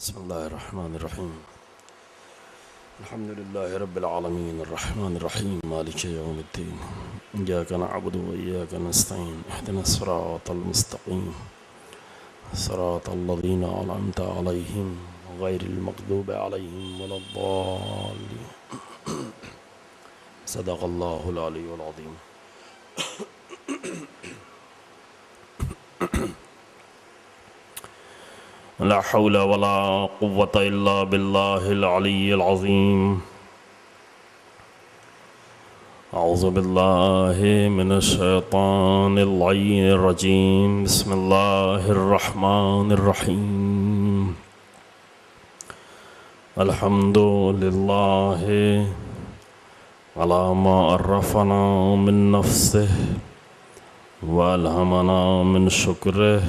بسم الله الرحمن الرحيم. الحمد لله رب العالمين الرحمن الرحيم مالك يوم الدين. إياك نعبد وإياك نستعين اهدنا الصراط المستقيم صراط الذين أنعمت عليهم غير المغضوب عليهم ولا الضالين. صدق الله العلي العظيم. لا حول ولا قوة إلا بالله العلي العظيم. أعوذ بالله من الشيطان اللعين الرجيم. بسم الله الرحمن الرحيم. الحمد لله على ما عرفنا من نفسه وألهمنا من شكره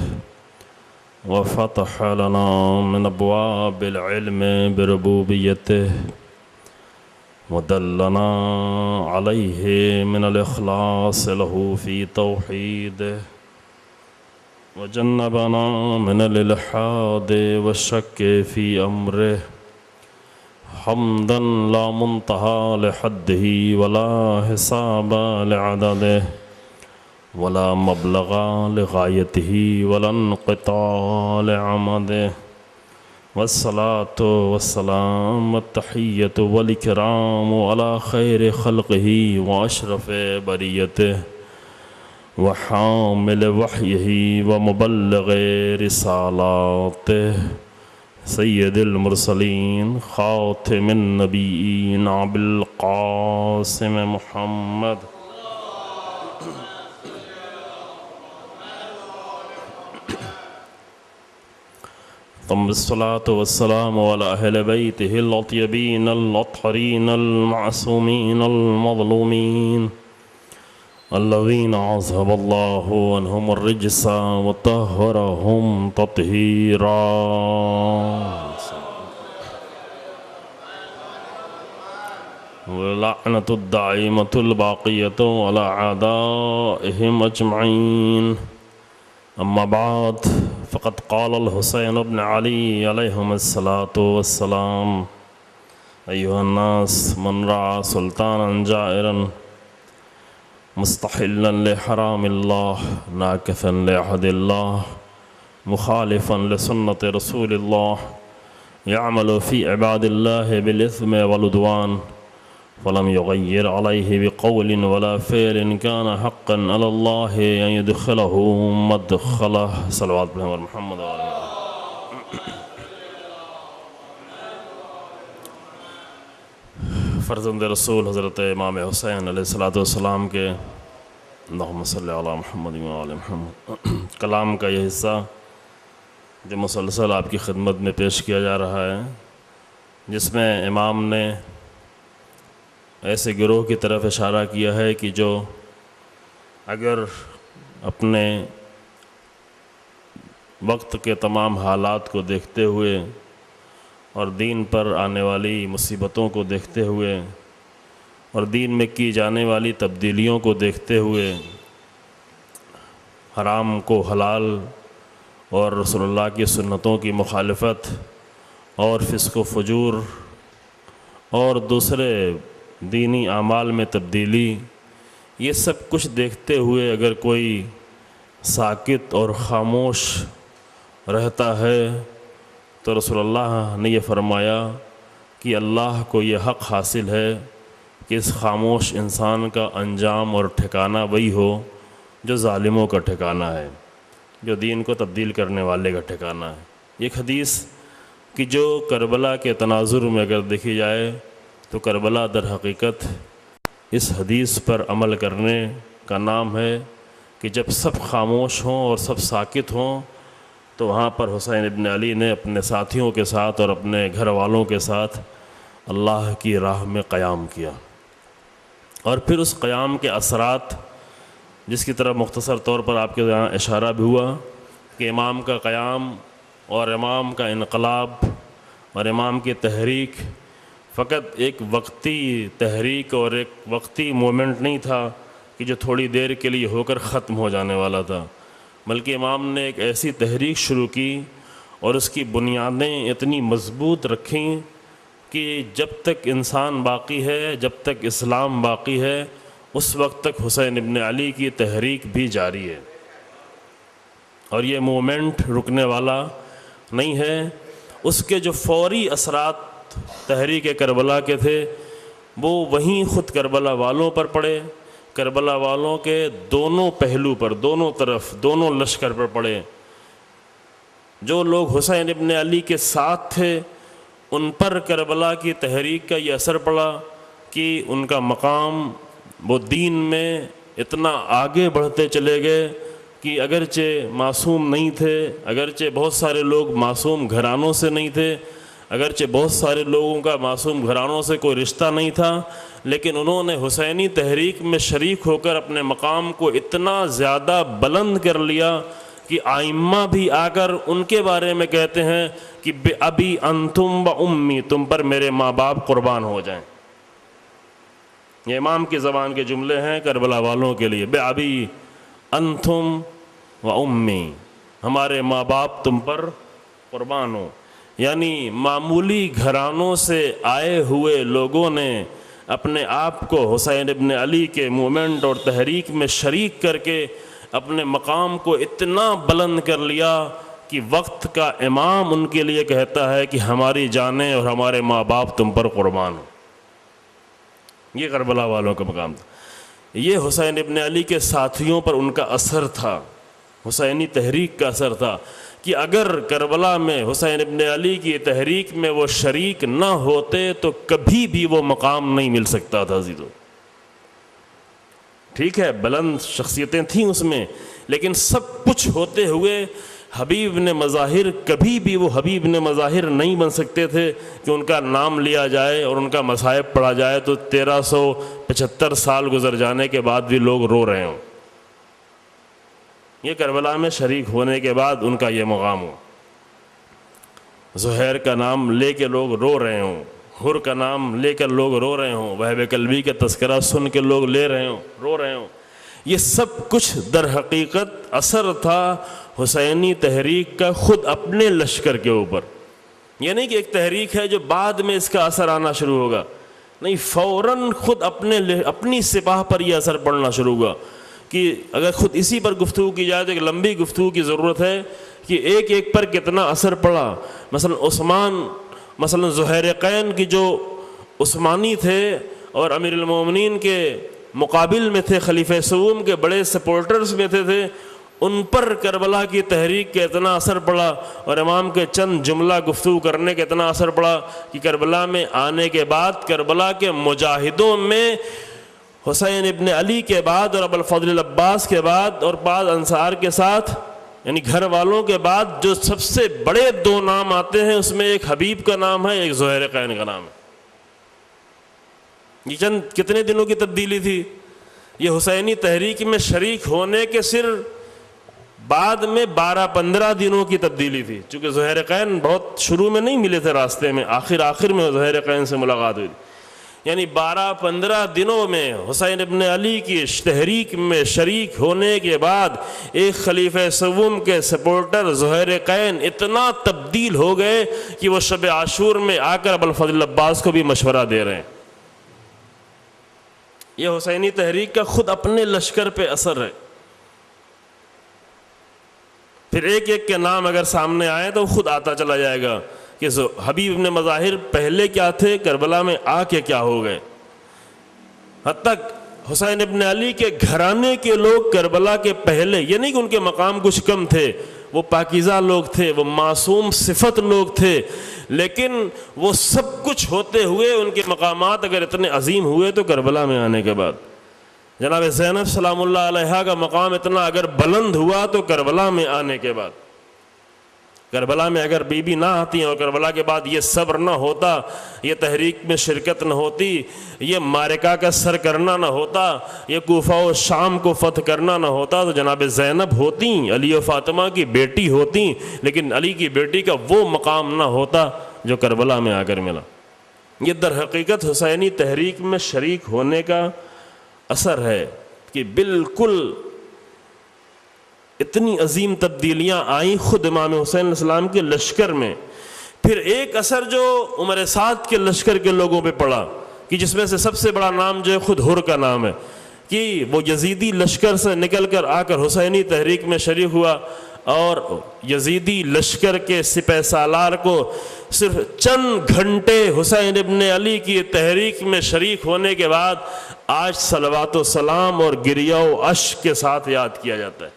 وفتح لنا من أبواب العلم بربوبيته ودلنا عليه من الإخلاص له في توحيده وجنبنا من الإلحاد والشك في أمره حمدا لا منتهى لحده ولا حساب لعدده ولا مبلغ لغايته ولا انقطاع لعمده والصلاة والسلام والتحية والإكرام على خير خلقه وأشرف بريته وحامل وحيه ومبلغ رسالاته سيد المرسلين خاتم النبيين أبي القاسم محمد ثم الصلاة والسلام على أهل بيته الأطيبين الأطهرين المعصومين المظلومين الذين أذهب الله عنهم الرجس وطهرهم تطهيرا. ولعنة الدائمة الباقية على أعدائهم أجمعين. أما بعد فقد قال الحسين بن علي عليهم الصلاة والسلام: أيها الناس من رأى سلطانا جائرا مستحلا لحرام الله ناكثا لعهد الله مخالفا لسنة رسول الله يعمل في عباد الله بالإثم والعدوان فلم يغير عليه بقول ولا فعل كان حقا على الله أن يدخله مدخله. صلوات محمد فرزند رسول حضرت امام حسین علیہ السلام کے اللہم صلی علی محمد و آل محمد کلام کا یہ حصہ جو مسلسل آپ کی خدمت میں پیش کیا جا رہا ہے، جس میں امام نے ایسے گروہ کی طرف اشارہ کیا ہے کہ جو اگر اپنے وقت کے تمام حالات کو دیکھتے ہوئے اور دین پر آنے والی مصیبتوں کو دیکھتے ہوئے اور دین میں کی جانے والی تبدیلیوں کو دیکھتے ہوئے حرام کو حلال اور رسول اللہ کی سنتوں کی مخالفت اور فسق و فجور اور دوسرے دینی اعمال میں تبدیلی، یہ سب کچھ دیکھتے ہوئے اگر کوئی ساکت اور خاموش رہتا ہے تو رسول اللہ نے یہ فرمایا کہ اللہ کو یہ حق حاصل ہے کہ اس خاموش انسان کا انجام اور ٹھکانہ وہی ہو جو ظالموں کا ٹھکانہ ہے، جو دین کو تبدیل کرنے والے کا ٹھکانہ ہے۔ ایک حدیث کہ جو کربلا کے تناظر میں اگر دیکھی جائے تو کربلا در حقیقت اس حدیث پر عمل کرنے کا نام ہے کہ جب سب خاموش ہوں اور سب ساکت ہوں تو وہاں پر حسین ابن علی نے اپنے ساتھیوں کے ساتھ اور اپنے گھر والوں کے ساتھ اللہ کی راہ میں قیام کیا، اور پھر اس قیام کے اثرات جس کی طرف مختصر طور پر آپ کے یہاں اشارہ بھی ہوا کہ امام کا قیام اور امام کا انقلاب اور امام کی تحریک فقط ایک وقتی تحریک اور ایک وقتی مومنٹ نہیں تھا کہ جو تھوڑی دیر کے لیے ہو کر ختم ہو جانے والا تھا، بلکہ امام نے ایک ایسی تحریک شروع کی اور اس کی بنیادیں اتنی مضبوط رکھیں کہ جب تک انسان باقی ہے، جب تک اسلام باقی ہے، اس وقت تک حسین ابن علی کی تحریک بھی جاری ہے، اور یہ مومنٹ رکنے والا نہیں ہے۔ اس کے جو فوری اثرات تحریک کربلا کے تھے وہ وہیں خود کربلا والوں پر پڑے، کربلا والوں کے دونوں پہلو پر، دونوں طرف، دونوں لشکر پر پڑے۔ جو لوگ حسین ابن علی کے ساتھ تھے ان پر کربلا کی تحریک کا یہ اثر پڑا کہ ان کا مقام وہ دین میں اتنا آگے بڑھتے چلے گئے کہ اگرچہ معصوم نہیں تھے، اگرچہ بہت سارے لوگ معصوم گھرانوں سے نہیں تھے، اگرچہ بہت سارے لوگوں کا معصوم گھرانوں سے کوئی رشتہ نہیں تھا، لیکن انہوں نے حسینی تحریک میں شریک ہو کر اپنے مقام کو اتنا زیادہ بلند کر لیا کہ آئمہ بھی آ کر ان کے بارے میں کہتے ہیں کہ بے ابی انتم و امی، تم پر میرے ماں باپ قربان ہو جائیں۔ یہ امام کی زبان کے جملے ہیں کربلا والوں کے لیے، بے ابی انتم و امی، ہمارے ماں باپ تم پر قربان ہو۔ یعنی معمولی گھرانوں سے آئے ہوئے لوگوں نے اپنے آپ کو حسین ابن علی کے مومنٹ اور تحریک میں شریک کر کے اپنے مقام کو اتنا بلند کر لیا کہ وقت کا امام ان کے لیے کہتا ہے کہ ہماری جانیں اور ہمارے ماں باپ تم پر قربان ہو۔ یہ کربلا والوں کا مقام تھا۔ یہ حسین ابن علی کے ساتھیوں پر ان کا اثر تھا، حسینی تحریک کا اثر تھا کہ اگر کربلا میں حسین ابن علی کی تحریک میں وہ شریک نہ ہوتے تو کبھی بھی وہ مقام نہیں مل سکتا تھا۔ عزیزو، ٹھیک ہے بلند شخصیتیں تھیں اس میں، لیکن سب کچھ ہوتے ہوئے حبیب ابن مظاہر کبھی بھی وہ حبیب ابن مظاہر نہیں بن سکتے تھے کہ ان کا نام لیا جائے اور ان کا مصائب پڑھا جائے تو 1375 سال گزر جانے کے بعد بھی لوگ رو رہے ہوں۔ یہ کربلا میں شریک ہونے کے بعد ان کا یہ مقام ہو، زہیر کا نام لے کے لوگ رو رہے ہوں، حر کا نام لے کر لوگ رو رہے ہوں، وہب کلبی کا تذکرہ سن کے لوگ لے رہے ہوں، رو رہے ہوں۔ یہ سب کچھ در حقیقت اثر تھا حسینی تحریک کا خود اپنے لشکر کے اوپر۔ یہ نہیں کہ ایک تحریک ہے جو بعد میں اس کا اثر آنا شروع ہوگا، نہیں، فوراً خود اپنی سپاہ پر یہ اثر پڑنا شروع ہوا۔ کہ اگر خود اسی پر گفتگو کی جائے تو ایک لمبی گفتگو کی ضرورت ہے کہ ایک ایک پر کتنا اثر پڑا۔ مثلا عثمان، مثلا زہیرقین کی جو عثمانی تھے اور امیر المومنین کے مقابل میں تھے، خلیفہ سوم کے بڑے سپورٹرز میں تھے، ان پر کربلا کی تحریک کا اتنا اثر پڑا اور امام کے چند جملہ گفتگو کرنے کا اتنا اثر پڑا کہ کربلا میں آنے کے بعد کربلا کے مجاہدوں میں حسین ابن علی کے بعد اور ابو الفضل العباس کے بعد اور بعض انصار کے ساتھ، یعنی گھر والوں کے بعد جو سب سے بڑے دو نام آتے ہیں اس میں ایک حبیب کا نام ہے، ایک زہیرقین کا نام ہے۔ یہ چند کتنے دنوں کی تبدیلی تھی؟ یہ حسینی تحریک میں شریک ہونے کے صرف بعد میں 12-15 دنوں کی تبدیلی تھی، چونکہ زہیرقین بہت شروع میں نہیں ملے تھے، راستے میں آخر میں زہیرقین سے ملاقات ہوئی، یعنی 12-15 دنوں میں حسین ابن علی کی تحریک میں شریک ہونے کے بعد ایک خلیفہ سوم کے سپورٹر زہیرقین اتنا تبدیل ہو گئے کہ وہ شب عاشور میں آ کر ابو الفضل العباس کو بھی مشورہ دے رہے ہیں۔ یہ حسینی تحریک کا خود اپنے لشکر پہ اثر ہے۔ پھر ایک ایک کے نام اگر سامنے آئے تو خود آتا چلا جائے گا کہ حبیب ابن مظاہر پہلے کیا تھے، کربلا میں آ کے کیا ہو گئے۔ حتیٰ حسین ابن علی کے گھرانے کے لوگ کربلا کے پہلے، یہ نہیں کہ ان کے مقام کچھ کم تھے، وہ پاکیزہ لوگ تھے، وہ معصوم صفت لوگ تھے، لیکن وہ سب کچھ ہوتے ہوئے ان کے مقامات اگر اتنے عظیم ہوئے تو کربلا میں آنے کے بعد جناب زینب سلام اللہ علیہا کا مقام اتنا اگر بلند ہوا تو کربلا میں آنے کے بعد، کربلا میں اگر بی بی نہ آتی اور کربلا کے بعد یہ صبر نہ ہوتا، یہ تحریک میں شرکت نہ ہوتی، یہ معرکہ کا سر کرنا نہ ہوتا، یہ کوفہ و شام کو فتح کرنا نہ ہوتا، تو جناب زینب ہوتیں، علی و فاطمہ کی بیٹی ہوتیں، لیکن علی کی بیٹی کا وہ مقام نہ ہوتا جو کربلا میں آ کر ملا۔ یہ در حقیقت حسینی تحریک میں شریک ہونے کا اثر ہے کہ بالکل اتنی عظیم تبدیلیاں آئیں خود امام حسین علیہ السلام کے لشکر میں۔ پھر ایک اثر جو عمر سعد کے لشکر کے لوگوں پہ پڑا کہ جس میں سے سب سے بڑا نام جو ہے خود حر کا نام ہے، کہ وہ یزیدی لشکر سے نکل کر آ کر حسینی تحریک میں شریک ہوا، اور یزیدی لشکر کے سپہ سالار کو صرف چند گھنٹے حسین ابن علی کی تحریک میں شریک ہونے کے بعد آج صلوات و سلام اور گریہ و اشک کے ساتھ یاد کیا جاتا ہے۔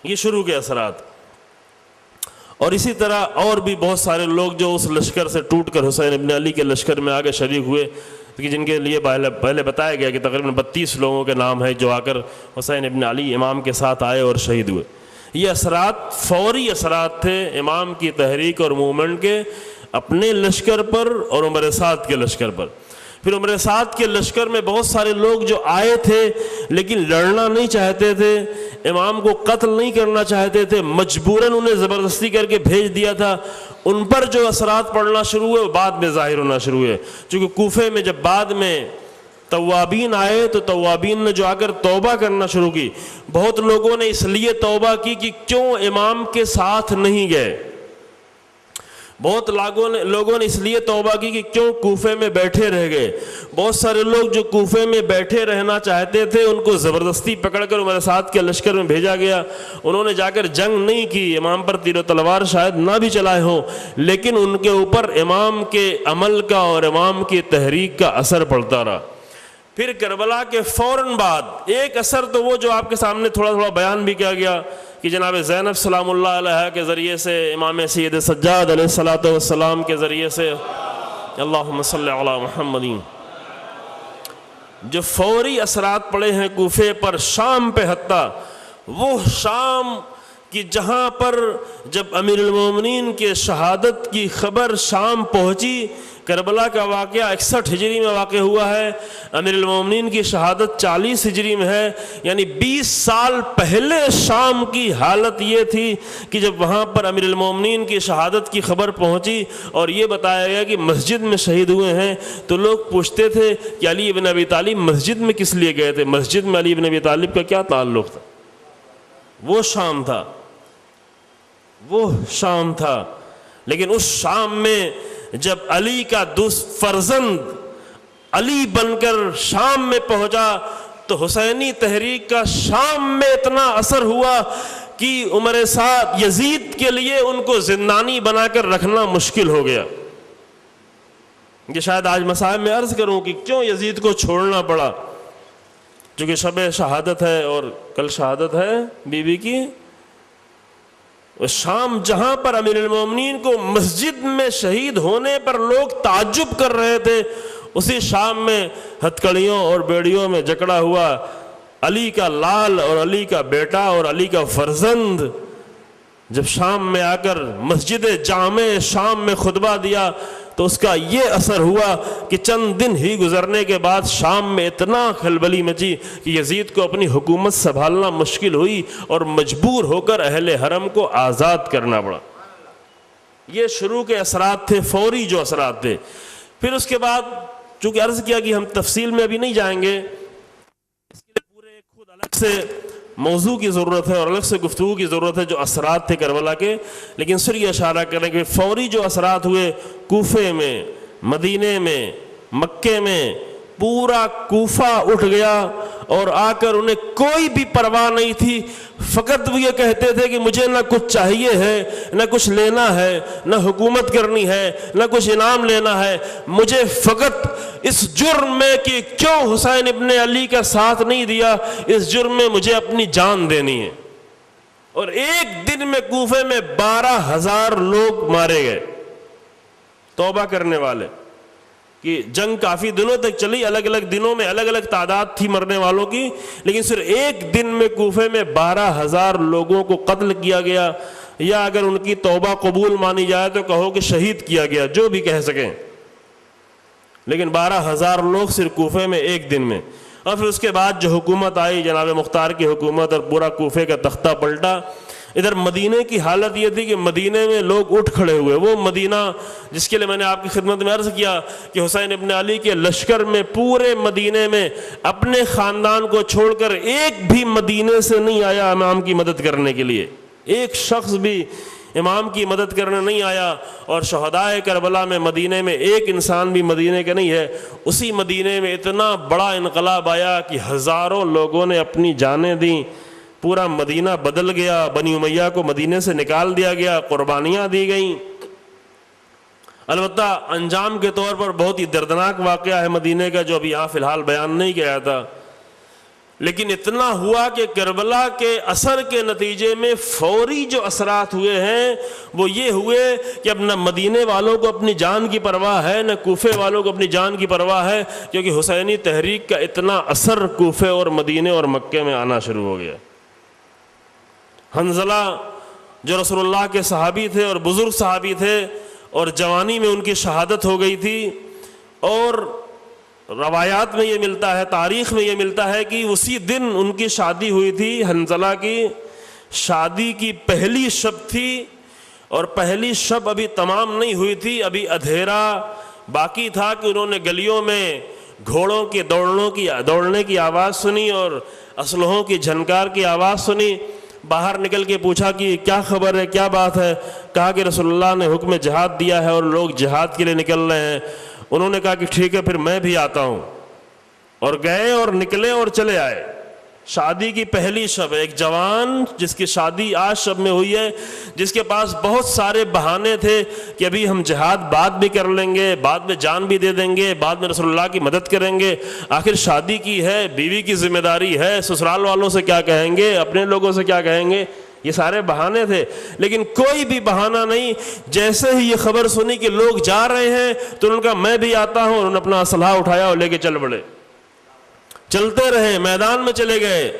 یہ شروع کے اثرات۔ اور اسی طرح اور بھی بہت سارے لوگ جو اس لشکر سے ٹوٹ کر حسین ابن علی کے لشکر میں آگے شریک ہوئے، کہ جن کے لیے پہلے بتایا گیا کہ تقریباً 32 لوگوں کے نام ہیں جو آ کر حسین ابن علی امام کے ساتھ آئے اور شہید ہوئے۔ یہ اثرات فوری اثرات تھے امام کی تحریک اور موومنٹ کے، اپنے لشکر پر اور عمر سعد کے لشکر پر۔ پھر عمر سعد کے لشکر میں بہت سارے لوگ جو آئے تھے لیکن لڑنا نہیں چاہتے تھے، امام کو قتل نہیں کرنا چاہتے تھے، مجبوراً انہیں زبردستی کر کے بھیج دیا تھا، ان پر جو اثرات پڑنا شروع ہوئے وہ بعد میں ظاہر ہونا شروع ہوئے۔ چونکہ کوفے میں جب بعد میں توابین آئے تو توابین نے جو آ کر توبہ کرنا شروع کی، بہت لوگوں نے اس لیے توبہ کی کہ کیوں امام کے ساتھ نہیں گئے، بہت لوگوں نے اس لیے توبہ کی کہ کیوں کوفے میں بیٹھے رہ گئے۔ بہت سارے لوگ جو کوفے میں بیٹھے رہنا چاہتے تھے ان کو زبردستی پکڑ کر عمر سعد کے لشکر میں بھیجا گیا، انہوں نے جا کر جنگ نہیں کی، امام پر تیر و تلوار شاید نہ بھی چلائے ہوں، لیکن ان کے اوپر امام کے عمل کا اور امام کی تحریک کا اثر پڑتا رہا۔ پھر کربلا کے فوراً بعد ایک اثر تو وہ جو آپ کے سامنے تھوڑا تھوڑا بیان بھی کیا گیا کہ جناب زینب سلام اللہ علیہ کے ذریعے سے، امام سید سجاد علیہ الصلوۃ والسلام کے ذریعے سے، اللہم صلی علی محمد، جو فوری اثرات پڑے ہیں کوفے پر، شام پہ حتیٰ، وہ شام کہ جہاں پر جب امیر المومنین کے شہادت کی خبر شام پہنچی، کربلا کا واقعہ 61 ہجری میں واقع ہوا ہے، امیر المومنین کی شہادت 40 ہجری میں ہے، یعنی 20 سال پہلے شام کی حالت یہ تھی کہ جب وہاں پر امیر المومنین کی شہادت کی خبر پہنچی اور یہ بتایا گیا کہ مسجد میں شہید ہوئے ہیں، تو لوگ پوچھتے تھے کہ علی بن ابی طالب مسجد میں کس لیے گئے تھے، مسجد میں علی بن ابی طالب کا کیا تعلق تھا؟ وہ شام تھا، وہ شام تھا۔ لیکن اس شام میں جب علی کا فرزند علی بن کر شام میں پہنچا تو حسینی تحریک کا شام میں اتنا اثر ہوا کہ عمر سعد یزید کے لیے ان کو زندانی بنا کر رکھنا مشکل ہو گیا۔ یہ شاید آج مصائب میں عرض کروں کہ کیوں یزید کو چھوڑنا پڑا، چونکہ شب شہادت ہے اور کل شہادت ہے بی بی کی۔ شام جہاں پر امیر المومنین کو مسجد میں شہید ہونے پر لوگ تعجب کر رہے تھے، اسی شام میں ہتکڑیوں اور بیڑیوں میں جکڑا ہوا علی کا لال اور علی کا بیٹا اور علی کا فرزند جب شام میں آ کر مسجد جامع شام میں خطبہ دیا تو اس کا یہ اثر ہوا کہ چند دن ہی گزرنے کے بعد شام میں اتنا کھلبلی مچی کہ یزید کو اپنی حکومت سنبھالنا مشکل ہوئی اور مجبور ہو کر اہل حرم کو آزاد کرنا پڑا۔ یہ شروع کے اثرات تھے، فوری جو اثرات تھے۔ پھر اس کے بعد چونکہ عرض کیا کہ ہم تفصیل میں ابھی نہیں جائیں گے، اس کے لیے پورے خود الگ سے موضوع کی ضرورت ہے اور الگ سے گفتگو کی ضرورت ہے جو اثرات تھے کربلا کے، لیکن صرف یہ اشارہ کریں کہ فوری جو اثرات ہوئے کوفے میں، مدینے میں، مکے میں، پورا کوفہ اٹھ گیا اور آ کر انہیں کوئی بھی پرواہ نہیں تھی، فقط وہ یہ کہتے تھے کہ مجھے نہ کچھ چاہیے ہے، نہ کچھ لینا ہے، نہ حکومت کرنی ہے، نہ کچھ انعام لینا ہے، مجھے فقط اس جرم میں کہ کیوں حسین ابن علی کا ساتھ نہیں دیا، اس جرم میں مجھے اپنی جان دینی ہے۔ اور ایک دن میں کوفے میں 12,000 لوگ مارے گئے توبہ کرنے والے، کہ جنگ کافی دنوں تک چلی، الگ الگ دنوں میں الگ الگ تعداد تھی مرنے والوں کی، لیکن صرف ایک دن میں کوفے میں 12,000 لوگوں کو قتل کیا گیا، یا اگر ان کی توبہ قبول مانی جائے تو کہو کہ شہید کیا گیا، جو بھی کہہ سکیں، لیکن 12,000 لوگ صرف کوفے میں ایک دن میں۔ اور پھر اس کے بعد جو حکومت آئی جناب مختار کی حکومت اور پورا کوفے کا تختہ پلٹا، ادھر مدینے کی حالت یہ تھی کہ مدینے میں لوگ اٹھ کھڑے ہوئے. وہ مدینہ جس کے لیے میں نے آپ کی خدمت میں عرض کیا کہ حسین ابن علی کے لشکر میں پورے مدینے میں اپنے خاندان کو چھوڑ کر ایک بھی مدینے سے نہیں آیا امام کی مدد کرنے کے لیے. ایک شخص بھی امام کی مدد کرنے نہیں آیا. اور شہدائے کربلا میں مدینے میں ایک انسان بھی مدینے کا نہیں ہے. اسی مدینے میں اتنا بڑا انقلاب آیا کہ ہزاروں لوگوں نے اپنی جانیں دیں. پورا مدینہ بدل گیا. بنی امیہ کو مدینے سے نکال دیا گیا, قربانیاں دی گئیں. البتہ انجام کے طور پر بہت ہی دردناک واقعہ ہے مدینے کا جو ابھی یہاں فی الحال بیان نہیں کیا تھا. لیکن اتنا ہوا کہ کربلا کے اثر کے نتیجے میں فوری جو اثرات ہوئے ہیں وہ یہ ہوئے کہ اب نہ مدینے والوں کو اپنی جان کی پرواہ ہے, نہ کوفے والوں کو اپنی جان کی پرواہ ہے, کیونکہ حسینی تحریک کا اتنا اثر کوفے اور مدینے اور مکے میں آنا شروع ہو گیا. حنظلہ جو رسول اللہ کے صحابی تھے اور بزرگ صحابی تھے اور جوانی میں ان کی شہادت ہو گئی تھی, اور روایات میں یہ ملتا ہے, تاریخ میں یہ ملتا ہے کہ اسی دن ان کی شادی ہوئی تھی. حنظلہ کی شادی کی پہلی شب تھی اور پہلی شب ابھی تمام نہیں ہوئی تھی, ابھی اندھیرا باقی تھا کہ انہوں نے گلیوں میں گھوڑوں کے دوڑنے کی آواز سنی اور اسلحوں کی جھنکار کی آواز سنی. باہر نکل کے پوچھا کہ کیا خبر ہے, کیا بات ہے؟ کہا کہ رسول اللہ نے حکم جہاد دیا ہے اور لوگ جہاد کے لیے نکل رہے ہیں. انہوں نے کہا کہ ٹھیک ہے پھر میں بھی آتا ہوں, اور گئے اور نکلے اور چلے آئے. شادی کی پہلی شب, ایک جوان جس کی شادی آج شب میں ہوئی ہے, جس کے پاس بہت سارے بہانے تھے کہ ابھی ہم جہاد بعد بھی کر لیں گے, بعد میں جان بھی دے دیں گے, بعد میں رسول اللہ کی مدد کریں گے, آخر شادی کی ہے, بیوی کی ذمہ داری ہے, سسرال والوں سے کیا کہیں گے, اپنے لوگوں سے کیا کہیں گے, یہ سارے بہانے تھے. لیکن کوئی بھی بہانہ نہیں. جیسے ہی یہ خبر سنی کہ لوگ جا رہے ہیں تو انہوں نے کہا میں بھی آتا ہوں. انہوں نے اپنا اسلحہ اٹھایا اور لے کے چل پڑے. چلتے رہے, میدان میں چلے گئے.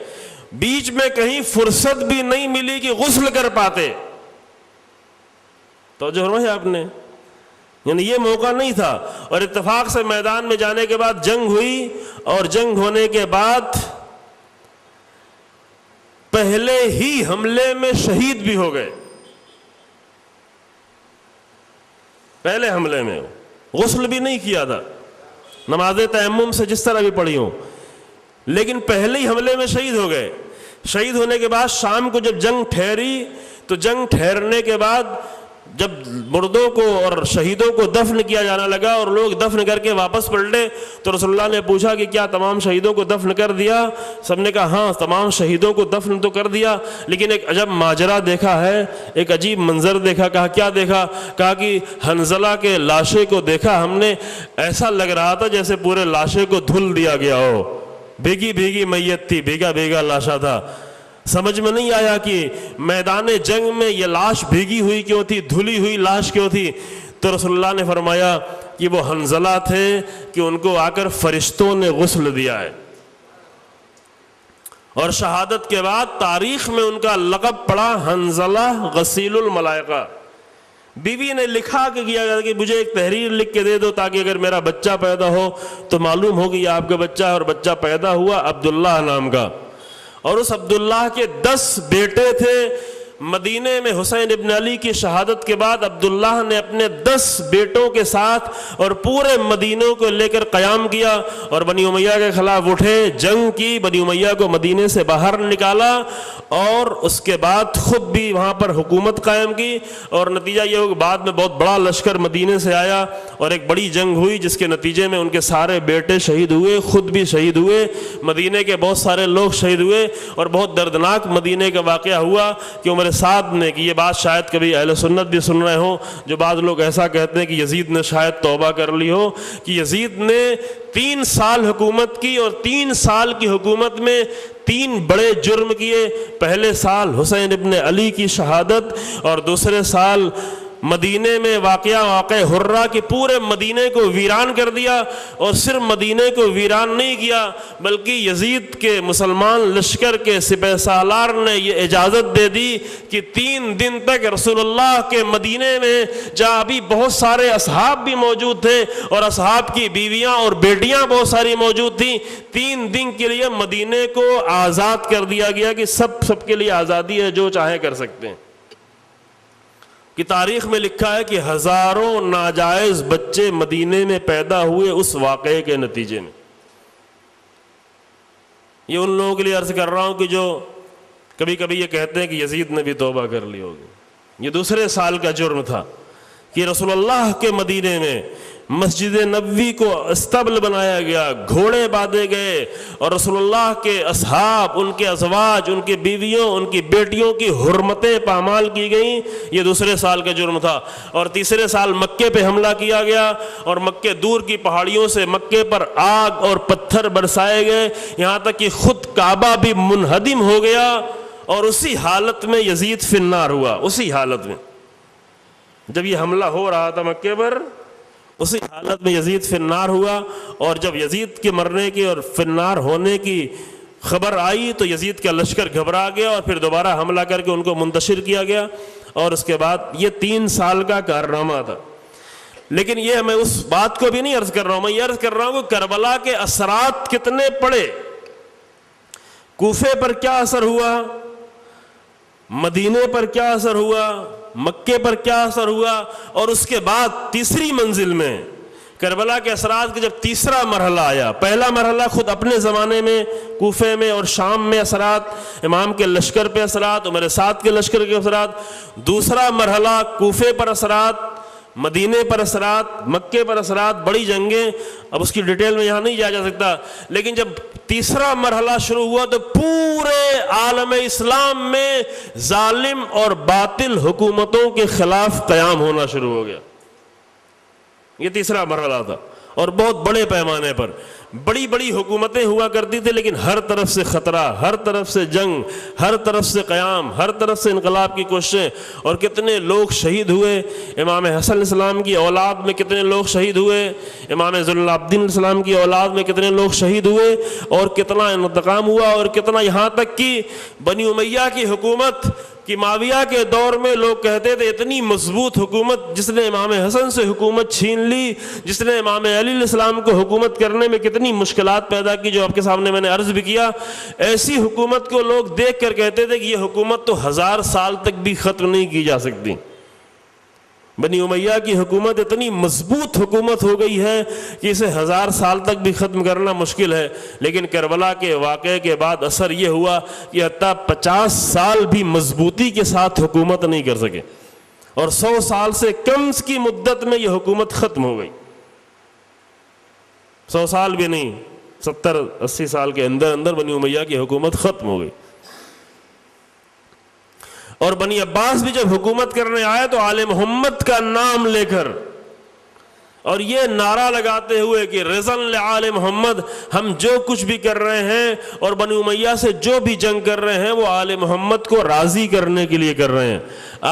بیچ میں کہیں فرصت بھی نہیں ملی کہ غسل کر پاتے. توجہ فرمائی آپ نے, یعنی یہ موقع نہیں تھا. اور اتفاق سے میدان میں جانے کے بعد جنگ ہوئی, اور جنگ ہونے کے بعد پہلے ہی حملے میں شہید بھی ہو گئے. پہلے حملے میں غسل بھی نہیں کیا تھا, نماز تیمم سے جس طرح بھی پڑھی ہوں, لیکن پہلے ہی حملے میں شہید ہو گئے. شہید ہونے کے بعد شام کو جب جنگ ٹھہری تو جنگ ٹھہرنے کے بعد جب مردوں کو اور شہیدوں کو دفن کیا جانا لگا اور لوگ دفن کر کے واپس پلٹے تو رسول اللہ نے پوچھا کہ کیا تمام شہیدوں کو دفن کر دیا؟ سب نے کہا ہاں تمام شہیدوں کو دفن تو کر دیا, لیکن ایک عجب ماجرا دیکھا ہے, ایک عجیب منظر دیکھا. کہا کیا دیکھا؟ کہا کہ حنظلہ کے لاشے کو دیکھا ہم نے, ایسا لگ رہا تھا جیسے پورے لاشے کو دھل دیا گیا ہو. بھیگی بھیگی میت تھی, بھیگا بھیگا لاشا تھا. سمجھ میں نہیں آیا کہ میدان جنگ میں یہ لاش بھیگی ہوئی کیوں تھی, دھلی ہوئی لاش کیوں تھی. تو رسول اللہ نے فرمایا کہ وہ حنظلہ تھے کہ ان کو آ کر فرشتوں نے غسل دیا ہے, اور شہادت کے بعد تاریخ میں ان کا لقب پڑا حنظلہ غسیل الملائکہ. بیوی نے لکھا کہ کیا کہ مجھے ایک تحریر لکھ کے دے دو تاکہ اگر میرا بچہ پیدا ہو تو معلوم ہو کہ یہ آپ کا بچہ ہے. اور بچہ پیدا ہوا عبداللہ نام کا, اور اس عبداللہ کے 10 بیٹے تھے. مدینے میں حسین ابن علی کی شہادت کے بعد عبداللہ نے اپنے 10 بیٹوں کے ساتھ اور پورے مدینوں کو لے کر قیام کیا اور بنی امیہ کے خلاف اٹھے, جنگ کی, بنی امیہ کو مدینے سے باہر نکالا, اور اس کے بعد خود بھی وہاں پر حکومت قائم کی. اور نتیجہ یہ ہو کہ بعد میں بہت بڑا لشکر مدینے سے آیا اور ایک بڑی جنگ ہوئی جس کے نتیجے میں ان کے سارے بیٹے شہید ہوئے, خود بھی شہید ہوئے, مدینے کے بہت سارے لوگ شہید ہوئے. اور بہت دردناک مدینے کا واقعہ ہوا کہ عمر سعد نے, کہ یہ بات شاید کبھی اہل سنت بھی سن رہے ہوں, جو بعض لوگ ایسا کہتے ہیں کہ یزید نے شاید توبہ کر لی ہو, کہ یزید نے 3 سال حکومت کی اور 3 سال کی حکومت میں 3 بڑے جرم کیے. پہلے سال حسین ابن علی کی شہادت, اور دوسرے سال مدینے میں واقع حرہ کی پورے مدینے کو ویران کر دیا، اور صرف مدینے کو ویران نہیں کیا بلکہ یزید کے مسلمان لشکر کے سپہ سالار نے یہ اجازت دے دی کہ 3 دن تک رسول اللہ کے مدینے میں، جہاں ابھی بہت سارے اصحاب بھی موجود تھے اور اصحاب کی بیویاں اور بیٹیاں بہت ساری موجود تھیں، 3 دن کے لیے مدینے کو آزاد کر دیا گیا کہ سب کے لیے آزادی ہے، جو چاہے کر سکتے ہیں۔ کہ تاریخ میں لکھا ہے کہ ہزاروں ناجائز بچے مدینے میں پیدا ہوئے اس واقعے کے نتیجے میں۔ یہ ان لوگوں کے لیے عرض کر رہا ہوں کہ جو کبھی کبھی یہ کہتے ہیں کہ یزید نے بھی توبہ کر لی ہوگی۔ یہ دوسرے سال کا جرم تھا کہ رسول اللہ کے مدینے میں مسجد نبوی کو استبل بنایا گیا، گھوڑے باندھے گئے، اور رسول اللہ کے اصحاب، ان کے ازواج، ان کی بیویوں، ان کی بیٹیوں کی حرمتیں پامال کی گئیں۔ یہ دوسرے سال کا جرم تھا۔ اور تیسرے سال مکے پہ حملہ کیا گیا، اور مکے دور کی پہاڑیوں سے مکے پر آگ اور پتھر برسائے گئے، یہاں تک کہ خود کعبہ بھی منہدم ہو گیا، اور اسی حالت میں یزید فی النار ہوا۔ اسی حالت میں جب یہ حملہ ہو رہا تھا مکے پر، اسی حالت میں یزید فی النار ہوا۔ اور جب یزید کے مرنے کی اور فی النار ہونے کی خبر آئی تو یزید کا لشکر گھبرا گیا، اور پھر دوبارہ حملہ کر کے ان کو منتشر کیا گیا، اور اس کے بعد یہ 3 سال کا کارنامہ تھا۔ لیکن یہ میں اس بات کو بھی نہیں عرض کر رہا ہوں، میں یہ عرض کر رہا ہوں کہ کربلا کے اثرات کتنے پڑے، کوفے پر کیا اثر ہوا، مدینے پر کیا اثر ہوا، مکے پر کیا اثر ہوا، اور اس کے بعد تیسری منزل میں کربلا کے اثرات کا جب تیسرا مرحلہ آیا، پہلا مرحلہ خود اپنے زمانے میں کوفے میں اور شام میں اثرات، امام کے لشکر پہ اثرات، عمر سعد کے لشکر کے اثرات، دوسرا مرحلہ کوفے پر اثرات، مدینے پر اثرات، مکے پر اثرات، بڑی جنگیں، اب اس کی ڈیٹیل میں یہاں نہیں جایا جا سکتا۔ لیکن جب تیسرا مرحلہ شروع ہوا تو پورے عالم اسلام میں ظالم اور باطل حکومتوں کے خلاف قیام ہونا شروع ہو گیا۔ یہ تیسرا مرحلہ تھا، اور بہت بڑے پیمانے پر بڑی بڑی حکومتیں ہوا کرتی تھی، لیکن ہر طرف سے خطرہ، ہر طرف سے جنگ، ہر طرف سے قیام، ہر طرف سے انقلاب کی کوششیں، اور کتنے لوگ شہید ہوئے۔ امام حسن علیہ السلام کی اولاد میں کتنے لوگ شہید ہوئے، امام ذی العابدین علیہ السلام کی اولاد میں کتنے لوگ شہید ہوئے، اور کتنا انتقام ہوا، اور کتنا، یہاں تک کہ بنی امیہ کی حکومت کہ معاویہ کے دور میں لوگ کہتے تھے اتنی مضبوط حکومت جس نے امام حسن سے حکومت چھین لی، جس نے امام علی علیہ السلام کو حکومت کرنے میں کتنی مشکلات پیدا کی، جو آپ کے سامنے میں نے عرض بھی کیا، ایسی حکومت کو لوگ دیکھ کر کہتے تھے کہ یہ حکومت تو 1000 سال تک بھی ختم نہیں کی جا سکتی۔ بنی امیہ کی حکومت اتنی مضبوط حکومت ہو گئی ہے کہ اسے 1000 سال تک بھی ختم کرنا مشکل ہے۔ لیکن کربلا کے واقعے کے بعد اثر یہ ہوا کہ حتیٰ 50 سال بھی مضبوطی کے ساتھ حکومت نہیں کر سکے، اور 100 سال سے کم کی مدت میں یہ حکومت ختم ہو گئی۔ 100 سال بھی نہیں، 70-80 سال کے اندر اندر بنی امیہ کی حکومت ختم ہو گئی۔ اور بنی عباس بھی جب حکومت کرنے آئے تو آل محمد کا نام لے کر اور یہ نعرہ لگاتے ہوئے کہ رضا لآل محمد، ہم جو کچھ بھی کر رہے ہیں اور بنی امیہ سے جو بھی جنگ کر رہے ہیں وہ آل محمد کو راضی کرنے کے لیے کر رہے ہیں،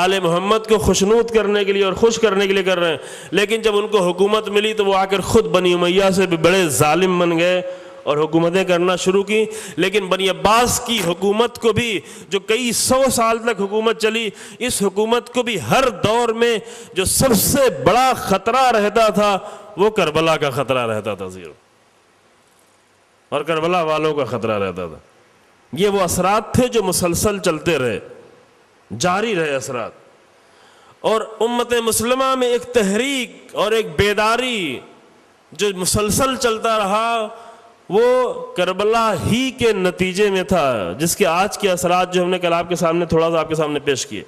آل محمد کو خوشنود کرنے کے لیے اور خوش کرنے کے لیے کر رہے ہیں۔ لیکن جب ان کو حکومت ملی تو وہ آ کر خود بنی امیہ سے بھی بڑے ظالم بن گئے اور حکومتیں کرنا شروع کی۔ لیکن بنی عباس کی حکومت کو بھی، جو کئی 100 سال تک حکومت چلی، اس حکومت کو بھی ہر دور میں جو سب سے بڑا خطرہ رہتا تھا وہ کربلا کا خطرہ رہتا تھا، زیرو، اور کربلا والوں کا خطرہ رہتا تھا۔ یہ وہ اثرات تھے جو مسلسل چلتے رہے، جاری رہے اثرات، اور امت مسلمہ میں ایک تحریک اور ایک بیداری جو مسلسل چلتا رہا وہ کربلا ہی کے نتیجے میں تھا، جس کے آج کے اثرات جو ہم نے کل آپ کے سامنے تھوڑا سا آپ کے سامنے پیش کیے۔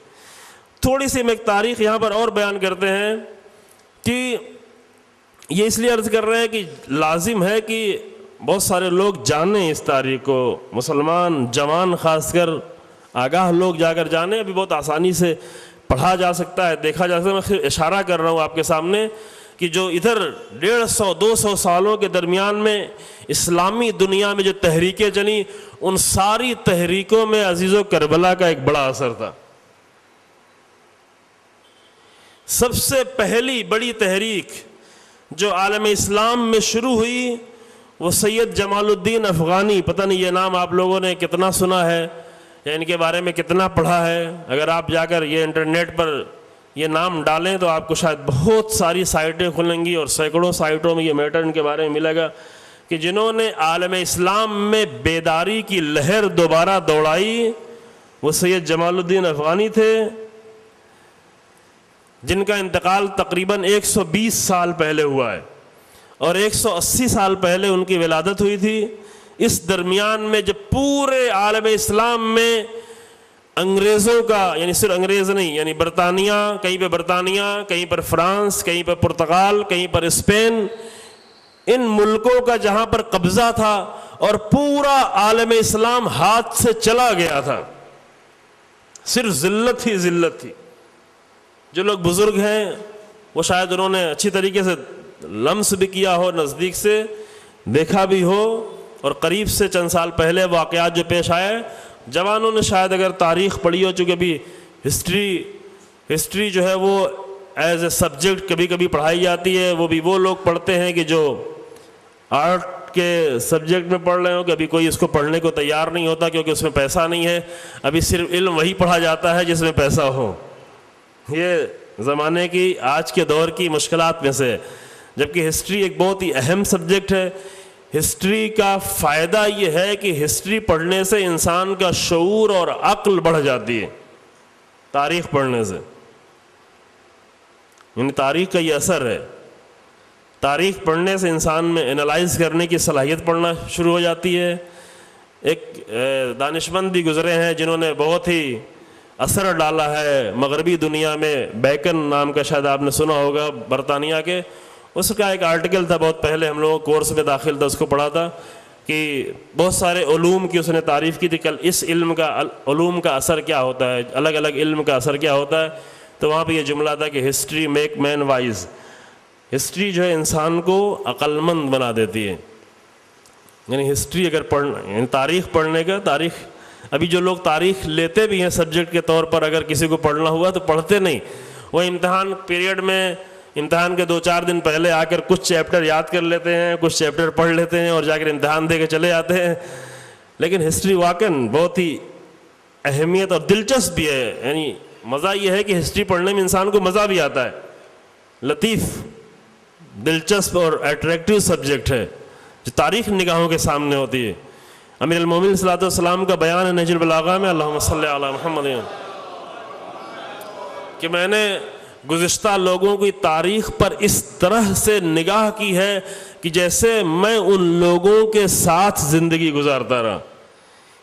تھوڑی سی میں ایک تاریخ یہاں پر اور بیان کرتے ہیں کہ یہ اس لیے عرض کر رہے ہیں کہ لازم ہے کہ بہت سارے لوگ جانیں اس تاریخ کو، مسلمان جوان خاص کر آگاہ لوگ جا کر جانیں۔ ابھی بہت آسانی سے پڑھا جا سکتا ہے، دیکھا جا سکتا ہے۔ میں صرف اشارہ کر رہا ہوں آپ کے سامنے کہ جو ادھر 150-200 سالوں کے درمیان میں اسلامی دنیا میں جو تحریکیں چلیں، ان ساری تحریکوں میں عزیزو کربلا کا ایک بڑا اثر تھا۔ سب سے پہلی بڑی تحریک جو عالم اسلام میں شروع ہوئی وہ سید جمال الدین افغانی، پتہ نہیں یہ نام آپ لوگوں نے کتنا سنا ہے یا ان کے بارے میں کتنا پڑھا ہے. اگر آپ جا کر یہ انٹرنیٹ پر یہ نام ڈالیں تو آپ کو شاید بہت ساری سائٹیں کھلیں گی اور سینکڑوں سائٹوں میں یہ میٹر ان کے بارے میں ملے گا کہ جنہوں نے عالم اسلام میں بیداری کی لہر دوبارہ دوڑائی وہ سید جمال الدین افغانی تھے، جن کا انتقال تقریباً 120 سال پہلے ہوا ہے اور 180 سال پہلے ان کی ولادت ہوئی تھی. اس درمیان میں جب پورے عالم اسلام میں انگریزوں کا، یعنی صرف انگریز نہیں، یعنی برطانیہ، کہیں پہ برطانیہ، کہیں پر فرانس، کہیں پر پرتگال، کہیں پر اسپین، ان ملکوں کا جہاں پر قبضہ تھا اور پورا عالم اسلام ہاتھ سے چلا گیا تھا، صرف ذلت ہی ذلت تھی. جو لوگ بزرگ ہیں وہ شاید انہوں نے اچھی طریقے سے لمس بھی کیا ہو، نزدیک سے دیکھا بھی ہو، اور قریب سے چند سال پہلے واقعات جو پیش آئے. جوانوں نے شاید اگر تاریخ پڑھی ہو، چونکہ ابھی ہسٹری جو ہے وہ ایز اے سبجیکٹ کبھی کبھی پڑھائی جاتی ہے، وہ بھی وہ لوگ پڑھتے ہیں کہ جو آرٹ کے سبجیکٹ میں پڑھ رہے ہوں، کہ ابھی کوئی اس کو پڑھنے کو تیار نہیں ہوتا کیونکہ اس میں پیسہ نہیں ہے. ابھی صرف علم وہی پڑھا جاتا ہے جس میں پیسہ ہو. یہ زمانے کی، آج کے دور کی مشکلات میں سے، جبکہ ہسٹری ایک بہت ہی اہم سبجیکٹ ہے. ہسٹری کا فائدہ یہ ہے کہ ہسٹری پڑھنے سے انسان کا شعور اور عقل بڑھ جاتی ہے. تاریخ پڑھنے سے، یعنی تاریخ کا یہ اثر ہے، تاریخ پڑھنے سے انسان میں انالائز کرنے کی صلاحیت پڑھنا شروع ہو جاتی ہے. ایک دانشمند بھی گزرے ہیں جنہوں نے بہت ہی اثر ڈالا ہے مغربی دنیا میں، بیکن نام کا شاید آپ نے سنا ہوگا، برطانیہ کے. اس کا ایک آرٹیکل تھا بہت پہلے، ہم لوگوں کورس میں داخل تھا، اس کو پڑھا تھا کہ بہت سارے علوم کی اس نے تعریف کی تھی. کل اس علوم کا اثر کیا ہوتا ہے، الگ الگ علم کا اثر کیا ہوتا ہے. تو وہاں پہ یہ جملہ تھا کہ ہسٹری میک مین وائز. ہسٹری جو ہے انسان کو عقل مند بنا دیتی ہے. یعنی ہسٹری اگر پڑھنا، یعنی تاریخ پڑھنے کا، تاریخ ابھی جو لوگ تاریخ لیتے بھی ہیں سبجیکٹ کے طور پر، اگر کسی کو پڑھنا ہوا تو پڑھتے نہیں. وہ امتحان پیریڈ میں، امتحان کے 2-4 دن پہلے آ کر کچھ چیپٹر یاد کر لیتے ہیں، کچھ چیپٹر پڑھ لیتے ہیں اور جا کر امتحان دے کے چلے آتے ہیں. لیکن ہسٹری واقعاً بہت ہی اہمیت اور دلچسپ بھی ہے. یعنی مزہ یہ ہے کہ ہسٹری پڑھنے میں انسان کو مزہ بھی آتا ہے. لطیف، دلچسپ اور اٹریکٹیو سبجیکٹ ہے جو تاریخ نگاہوں کے سامنے ہوتی ہے. امیر المومنین صلی اللہ علیہ وسلم کا بیان ہے نہج البلاغہ میں، اللہم صلی علی محمد، کہ میں نے گزشتہ لوگوں کی تاریخ پر اس طرح سے نگاہ کی ہے کہ جیسے میں ان لوگوں کے ساتھ زندگی گزارتا رہا.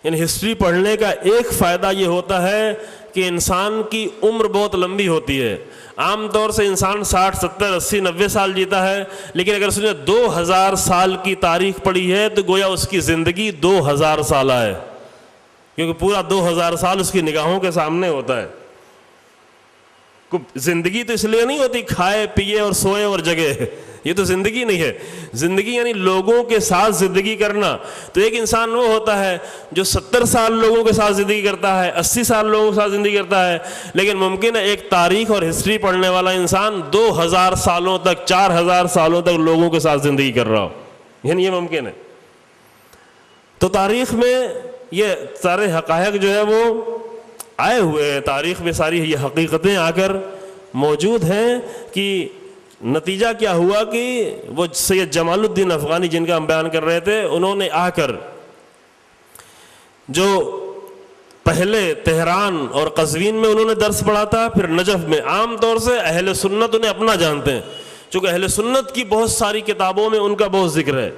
یعنی ہسٹری پڑھنے کا ایک فائدہ یہ ہوتا ہے کہ انسان کی عمر بہت لمبی ہوتی ہے. عام طور سے انسان 60, 70, 80, 90 سال جیتا ہے، لیکن اگر اس نے 2000 سال کی تاریخ پڑھی ہے تو گویا اس کی زندگی 2000 سالہ ہے، کیونکہ پورا 2000 سال اس کی نگاہوں کے سامنے ہوتا ہے. زندگی تو اس لیے نہیں ہوتی کھائے پیے اور سوئے اور جگے، یہ تو زندگی نہیں ہے. زندگی یعنی لوگوں کے ساتھ زندگی کرنا. تو ایک انسان وہ ہوتا ہے جو 70 سال لوگوں کے ساتھ زندگی کرتا ہے، 80 سال لوگوں کے ساتھ زندگی کرتا ہے، لیکن ممکن ہے ایک تاریخ اور ہسٹری پڑھنے والا انسان 2000 سالوں تک، 4000 سالوں تک لوگوں کے ساتھ زندگی کر رہا ہو. یعنی یہ ممکن ہے. تو تاریخ میں یہ سارے حقائق جو ہے وہ آئے ہوئے ہیں، تاریخ میں ساری یہ حقیقتیں آ کر موجود ہیں. کہ نتیجہ کیا ہوا کہ وہ سید جمال الدین افغانی جن کا ہم بیان کر رہے تھے، انہوں نے آ کر جو پہلے تہران اور قزوین میں انہوں نے درس پڑھا تھا، پھر نجف میں. عام طور سے اہل سنت انہیں اپنا جانتے ہیں، چونکہ اہل سنت کی بہت ساری کتابوں میں ان کا بہت ذکر ہے،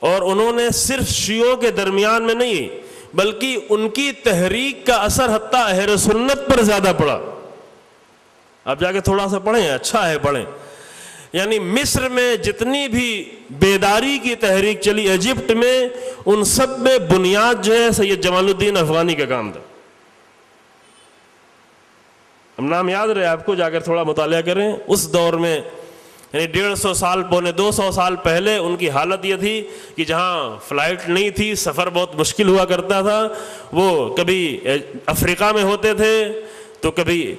اور انہوں نے صرف شیعوں کے درمیان میں نہیں بلکہ ان کی تحریک کا اثر حتیٰ اہل سنت پر زیادہ پڑا. آپ جا کے تھوڑا سا پڑھیں، اچھا ہے پڑھیں. یعنی مصر میں جتنی بھی بیداری کی تحریک چلی، ایجپٹ میں، ان سب میں بنیاد جو ہے سید جمال الدین افغانی کا کام تھا. ہم نام یاد رہے آپ کو، جا کر تھوڑا مطالعہ کریں. اس دور میں یعنی 150 سال، 200 سال پہلے ان کی حالت یہ تھی کہ جہاں فلائٹ نہیں تھی، سفر بہت مشکل ہوا کرتا تھا. وہ کبھی افریقہ میں ہوتے تھے تو کبھی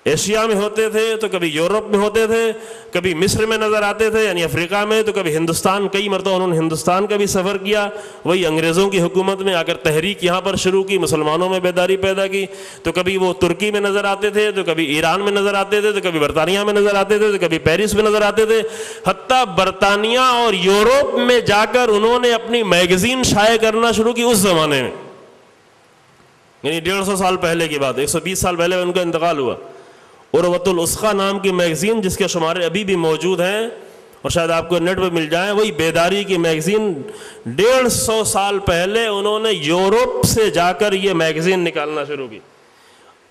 ایشیا میں ہوتے تھے تو کبھی یورپ میں ہوتے تھے، کبھی مصر میں نظر آتے تھے یعنی افریقہ میں، تو کبھی ہندوستان، کئی مرتبہ انہوں نے ہندوستان کا بھی سفر کیا، وہی انگریزوں کی حکومت میں آ کر تحریک یہاں پر شروع کی، مسلمانوں میں بیداری پیدا کی، تو کبھی وہ ترکی میں نظر آتے تھے، تو کبھی ایران میں نظر آتے تھے، تو کبھی برطانیہ میں نظر آتے تھے، تو کبھی پیرس میں نظر آتے تھے، حتیٰ برطانیہ اور یورپ میں جا کر انہوں نے اپنی میگزین شائع کرنا شروع کی اس زمانے میں، یعنی 150 سال پہلے کی بات، 120 سال پہلے ان کا انتقال ہوا۔ عروۃ الوثقیٰ نام کی میگزین، جس کے شمارے ابھی بھی موجود ہیں اور شاید آپ کو نیٹ پہ مل جائیں، وہی بیداری کی میگزین 150 سال پہلے انہوں نے یورپ سے جا کر یہ میگزین نکالنا شروع کی۔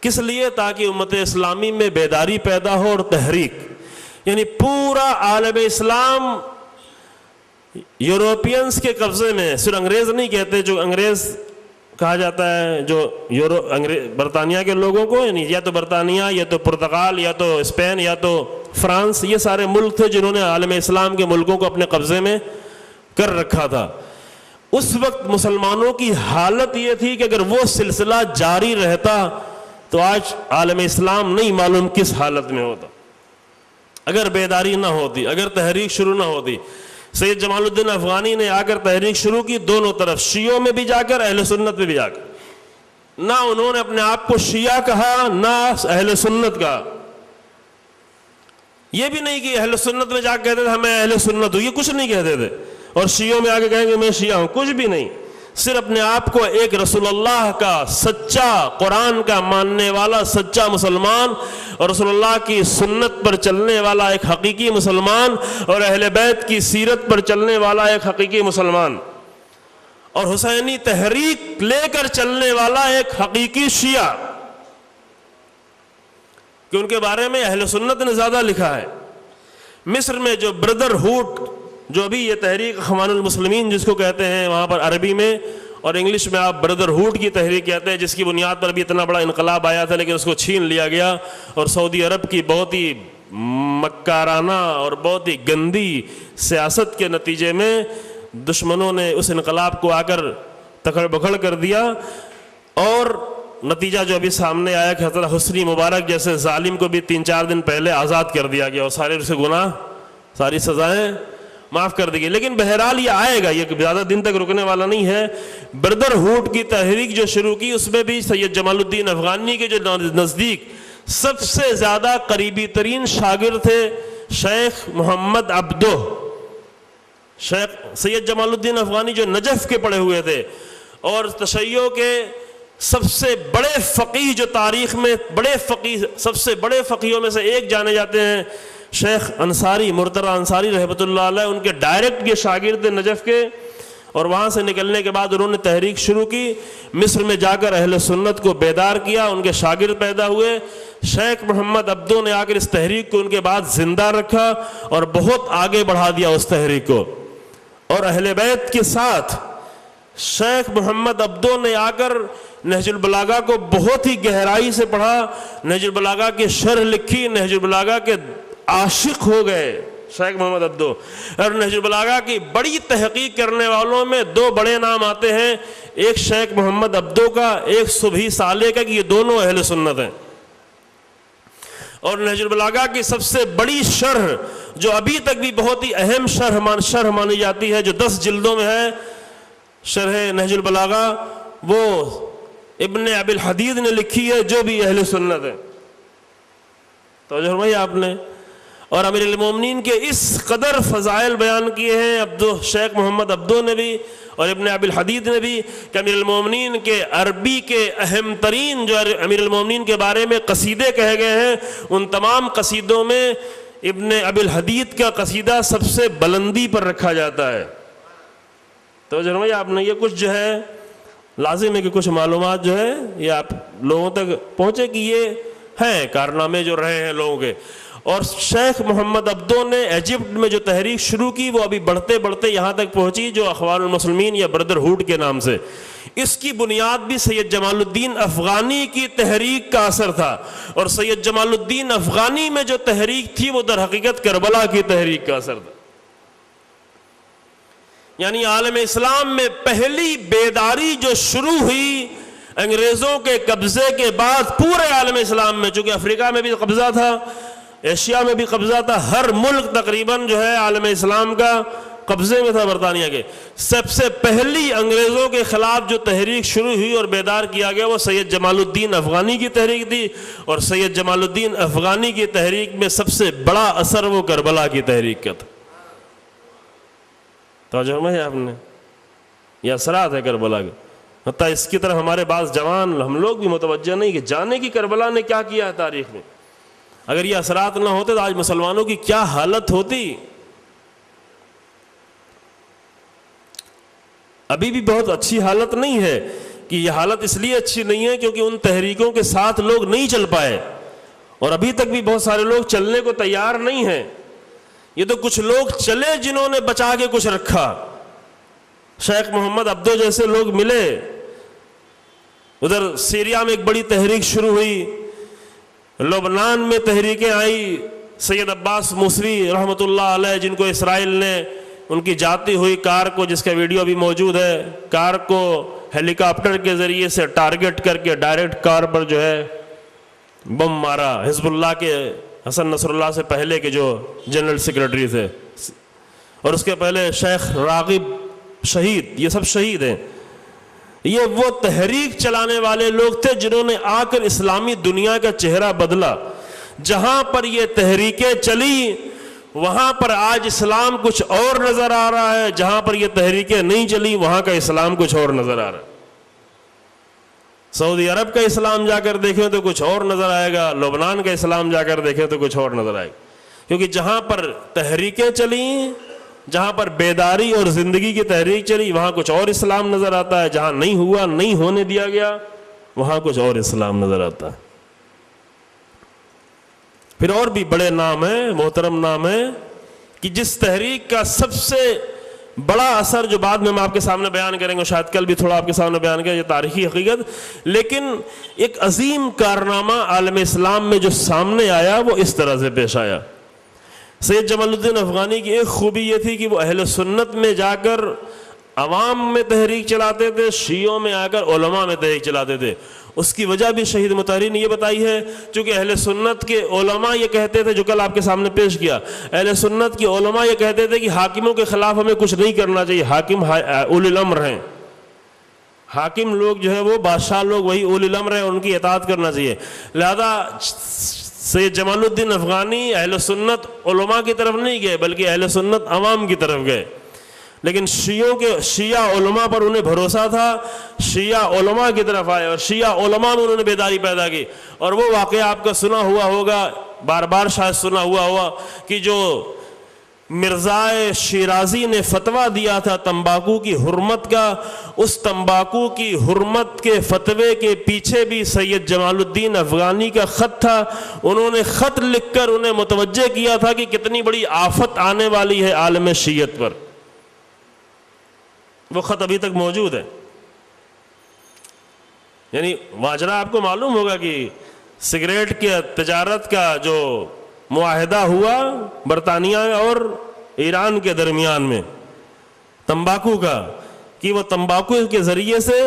کس لیے؟ تاکہ امت اسلامی میں بیداری پیدا ہو اور تحریک، یعنی پورا عالم اسلام یوروپینز کے قبضے میں، صرف انگریز نہیں کہتے، جو انگریز کہا جاتا ہے جو برطانیہ کے لوگوں کو، یعنی یا تو برطانیہ یا تو پرتگال یا تو اسپین یا تو فرانس، یہ سارے ملک تھے جنہوں نے عالم اسلام کے ملکوں کو اپنے قبضے میں کر رکھا تھا۔ اس وقت مسلمانوں کی حالت یہ تھی کہ اگر وہ سلسلہ جاری رہتا تو آج عالم اسلام نہیں معلوم کس حالت میں ہوتا، اگر بیداری نہ ہوتی، اگر تحریک شروع نہ ہوتی۔ سید جمال الدین افغانی نے آ کر تحریک شروع کی، دونوں طرف، شیعوں میں بھی جا کر، اہل سنت میں بھی جا کر۔ نہ انہوں نے اپنے آپ کو شیعہ کہا، نہ اہل سنت کہا، یہ بھی نہیں کہ اہل سنت میں جا کے کہتے تھے میں اہل سنت ہوں، یہ کچھ نہیں کہتے تھے، اور شیعوں میں آ کے کہیں گے میں شیعہ ہوں، کچھ بھی نہیں، صرف اپنے آپ کو ایک رسول اللہ کا سچا، قرآن کا ماننے والا سچا مسلمان، اور رسول اللہ کی سنت پر چلنے والا ایک حقیقی مسلمان، اور اہل بیت کی سیرت پر چلنے والا ایک حقیقی مسلمان، اور حسینی تحریک لے کر چلنے والا ایک حقیقی شیعہ، کہ ان کے بارے میں اہل سنت نے زیادہ لکھا ہے۔ مصر میں جو بردر ہوڈ، جو ابھی یہ تحریک اخوان المسلمین جس کو کہتے ہیں وہاں پر عربی میں، اور انگلش میں آپ بردر ہوڈ کی تحریک کہتے ہیں، جس کی بنیاد پر بھی اتنا بڑا انقلاب آیا تھا لیکن اس کو چھین لیا گیا، اور سعودی عرب کی بہت ہی مکارانہ اور بہت ہی گندی سیاست کے نتیجے میں دشمنوں نے اس انقلاب کو آ کر تکڑ بکھڑ کر دیا، اور نتیجہ جو ابھی سامنے آیا کہ حضرت حسنی مبارک جیسے ظالم کو بھی 3-4 دن پہلے آزاد کر دیا گیا، اور سارے اس کے گناہ، ساری سزائیں معاف کر دی گئی۔ لیکن بہرحال یہ آئے گا، یہ زیادہ دن تک رکنے والا نہیں ہے۔ بردر ہوڈ کی تحریک جو شروع کی، اس میں بھی سید جمال الدین افغانی کے جو نزدیک سب سے زیادہ قریبی ترین شاگرد تھے شیخ محمد عبدو، شیخ سید جمال الدین افغانی جو نجف کے پڑھے ہوئے تھے، اور تشیع کے سب سے بڑے فقیہ جو تاریخ میں بڑے فقیہ، سب سے بڑے فقیہوں میں سے ایک جانے جاتے ہیں، شیخ انصاری، مرتضی انصاری رحمۃ اللہ علیہ، ان کے ڈائریکٹ کے شاگرد نجف کے، اور وہاں سے نکلنے کے بعد انہوں نے تحریک شروع کی، مصر میں جا کر اہل سنت کو بیدار کیا، ان کے شاگرد پیدا ہوئے۔ شیخ محمد عبدو نے آ کر اس تحریک کو ان کے بعد زندہ رکھا اور بہت آگے بڑھا دیا اس تحریک کو، اور اہل بیت کے ساتھ شیخ محمد عبدو نے آ کر نہج البلاغہ کو بہت ہی گہرائی سے پڑھا، نہج البلاغہ کی شرح لکھی، نہج البلاغہ کے عاشق ہو گئے شیخ محمد عبدو، اور نہج البلاغہ کی بڑی تحقیق کرنے والوں میں 2 بڑے نام آتے ہیں، ایک شیخ محمد عبدو کا، ایک صبحی صالح کا، کہ یہ دونوں اہل سنت ہیں۔ اور نہج البلاغہ کی سب سے بڑی شرح جو ابھی تک بھی بہت ہی اہم شرح مانی جاتی ہے، جو 10 جلدوں میں ہے، شرح نہج البلاغہ، وہ ابن ابی الحدید نے لکھی ہے، جو بھی اہل سنت ہے۔ توجہ فرمائی آپ نے۔ اور امیر المومنین کے اس قدر فضائل بیان کیے ہیں شیخ محمد عبدو نے بھی اور ابن ابی الحدید نے بھی، کہ امیر المومنین کے عربی کے اہم ترین جو امیر المومنین کے بارے میں قصیدے کہے گئے ہیں، ان تمام قصیدوں میں ابن ابی الحدید کا قصیدہ سب سے بلندی پر رکھا جاتا ہے۔ تو جناب آپ نے یہ کچھ جو ہے لازم ہے کہ کچھ معلومات جو ہے یہ آپ لوگوں تک پہنچے کہ یہ ہیں کارنامے جو رہے ہیں لوگوں کے۔ اور شیخ محمد عبدو نے ایجپٹ میں جو تحریک شروع کی، وہ ابھی بڑھتے بڑھتے یہاں تک پہنچی جو اخوان المسلمین یا بردر ہوڈ کے نام سے۔ اس کی بنیاد بھی سید جمال الدین افغانی کی تحریک کا اثر تھا، اور سید جمال الدین افغانی میں جو تحریک تھی وہ در حقیقت کربلا کی تحریک کا اثر تھا۔ یعنی عالم اسلام میں پہلی بیداری جو شروع ہوئی انگریزوں کے قبضے کے بعد پورے عالم اسلام میں، چونکہ افریقہ میں بھی قبضہ تھا، ایشیا میں بھی قبضہ تھا، ہر ملک تقریباً جو ہے عالم اسلام کا قبضے میں تھا برطانیہ کے. سب سے پہلی انگریزوں کے خلاف جو تحریک شروع ہوئی اور بیدار کیا گیا وہ سید جمال الدین افغانی کی تحریک تھی، اور سید جمال الدین افغانی کی تحریک میں سب سے بڑا اثر وہ کربلا کی تحریک کا تھا. توجہ میں ہے آپ نے، یہ اثرات ہے کربلا کے. حتیٰ اس کی طرف ہمارے بعض جوان ہم لوگ بھی متوجہ نہیں کہ جانے کی کربلا نے کیا کیا ہے تاریخ میں. اگر یہ اثرات نہ ہوتے تو آج مسلمانوں کی کیا حالت ہوتی. ابھی بھی بہت اچھی حالت نہیں ہے، کہ یہ حالت اس لیے اچھی نہیں ہے کیونکہ ان تحریکوں کے ساتھ لوگ نہیں چل پائے، اور ابھی تک بھی بہت سارے لوگ چلنے کو تیار نہیں ہیں. یہ تو کچھ لوگ چلے جنہوں نے بچا کے کچھ رکھا. شیخ محمد عبدو جیسے لوگ ملے، ادھر سیریا میں ایک بڑی تحریک شروع ہوئی، لبنان میں تحریکیں آئی. سید عباس موسوی رحمۃ اللہ علیہ، جن کو اسرائیل نے ان کی جاتی ہوئی کار کو، جس کا ویڈیو بھی موجود ہے، کار کو ہیلی کاپٹر کے ذریعے سے ٹارگٹ کر کے ڈائریکٹ کار پر جو ہے بم مارا. حزب اللہ کے حسن نصر اللہ سے پہلے کے جو جنرل سیکرٹری تھے، اور اس کے پہلے شیخ راغب شہید، یہ سب شہید ہیں. یہ وہ تحریک چلانے والے لوگ تھے جنہوں نے آ کر اسلامی دنیا کا چہرہ بدلا. جہاں پر یہ تحریکیں چلی وہاں پر آج اسلام کچھ اور نظر آ رہا ہے، جہاں پر یہ تحریکیں نہیں چلی وہاں کا اسلام کچھ اور نظر آ رہا ہے. سعودی عرب کا اسلام جا کر دیکھیں تو کچھ اور نظر آئے گا، لبنان کا اسلام جا کر دیکھیں تو کچھ اور نظر آئے گا. کیونکہ جہاں پر تحریکیں چلیں، جہاں پر بیداری اور زندگی کی تحریک چلی وہاں کچھ اور اسلام نظر آتا ہے، جہاں نہیں ہوا، نہیں ہونے دیا گیا، وہاں کچھ اور اسلام نظر آتا ہے. پھر اور بھی بڑے نام ہیں، محترم نام ہیں، کہ جس تحریک کا سب سے بڑا اثر جو بعد میں ہم آپ کے سامنے بیان کریں گے، شاید کل بھی تھوڑا آپ کے سامنے بیان کریں، یہ تاریخی حقیقت، لیکن ایک عظیم کارنامہ عالم اسلام میں جو سامنے آیا وہ اس طرح سے پیش آیا. سید جمال الدین افغانی کی ایک خوبی یہ تھی کہ وہ اہل سنت میں جا کر عوام میں تحریک چلاتے تھے، شیعوں میں آ کر علماء میں تحریک چلاتے تھے. اس کی وجہ بھی شہید مطہری نے یہ بتائی ہے، چونکہ اہل سنت کے علماء یہ کہتے تھے، جو کل آپ کے سامنے پیش کیا، اہل سنت کے علماء یہ کہتے تھے کہ حاکموں کے خلاف ہمیں کچھ نہیں کرنا چاہیے، حاکم اولی الامر ہیں، حاکم لوگ جو ہے وہ بادشاہ لوگ وہی اولی الامر ہیں، ان کی اطاعت کرنا چاہیے. لہذا سید جمال الدین افغانی اہل سنت علماء کی طرف نہیں گئے بلکہ اہل سنت عوام کی طرف گئے. لیکن شیعہ علماء پر انہیں بھروسہ تھا، شیعہ علماء کی طرف آئے اور شیعہ علماء میں انہوں نے بیداری پیدا کی. اور وہ واقعہ آپ کا سنا ہوا ہوگا، بار بار شاید سنا ہوا کہ جو مرزائے شیرازی نے فتویٰ دیا تھا تمباکو کی حرمت کا، اس تمباکو کی حرمت کے فتوے کے پیچھے بھی سید جمال الدین افغانی کا خط تھا. انہوں نے خط لکھ کر انہیں متوجہ کیا تھا کہ کتنی بڑی آفت آنے والی ہے عالم شیعت پر. وہ خط ابھی تک موجود ہے. یعنی ماجرا آپ کو معلوم ہوگا کہ سگریٹ کے تجارت کا جو معاہدہ ہوا برطانیہ اور ایران کے درمیان میں تمباکو کا، کہ وہ تمباکو کے ذریعے سے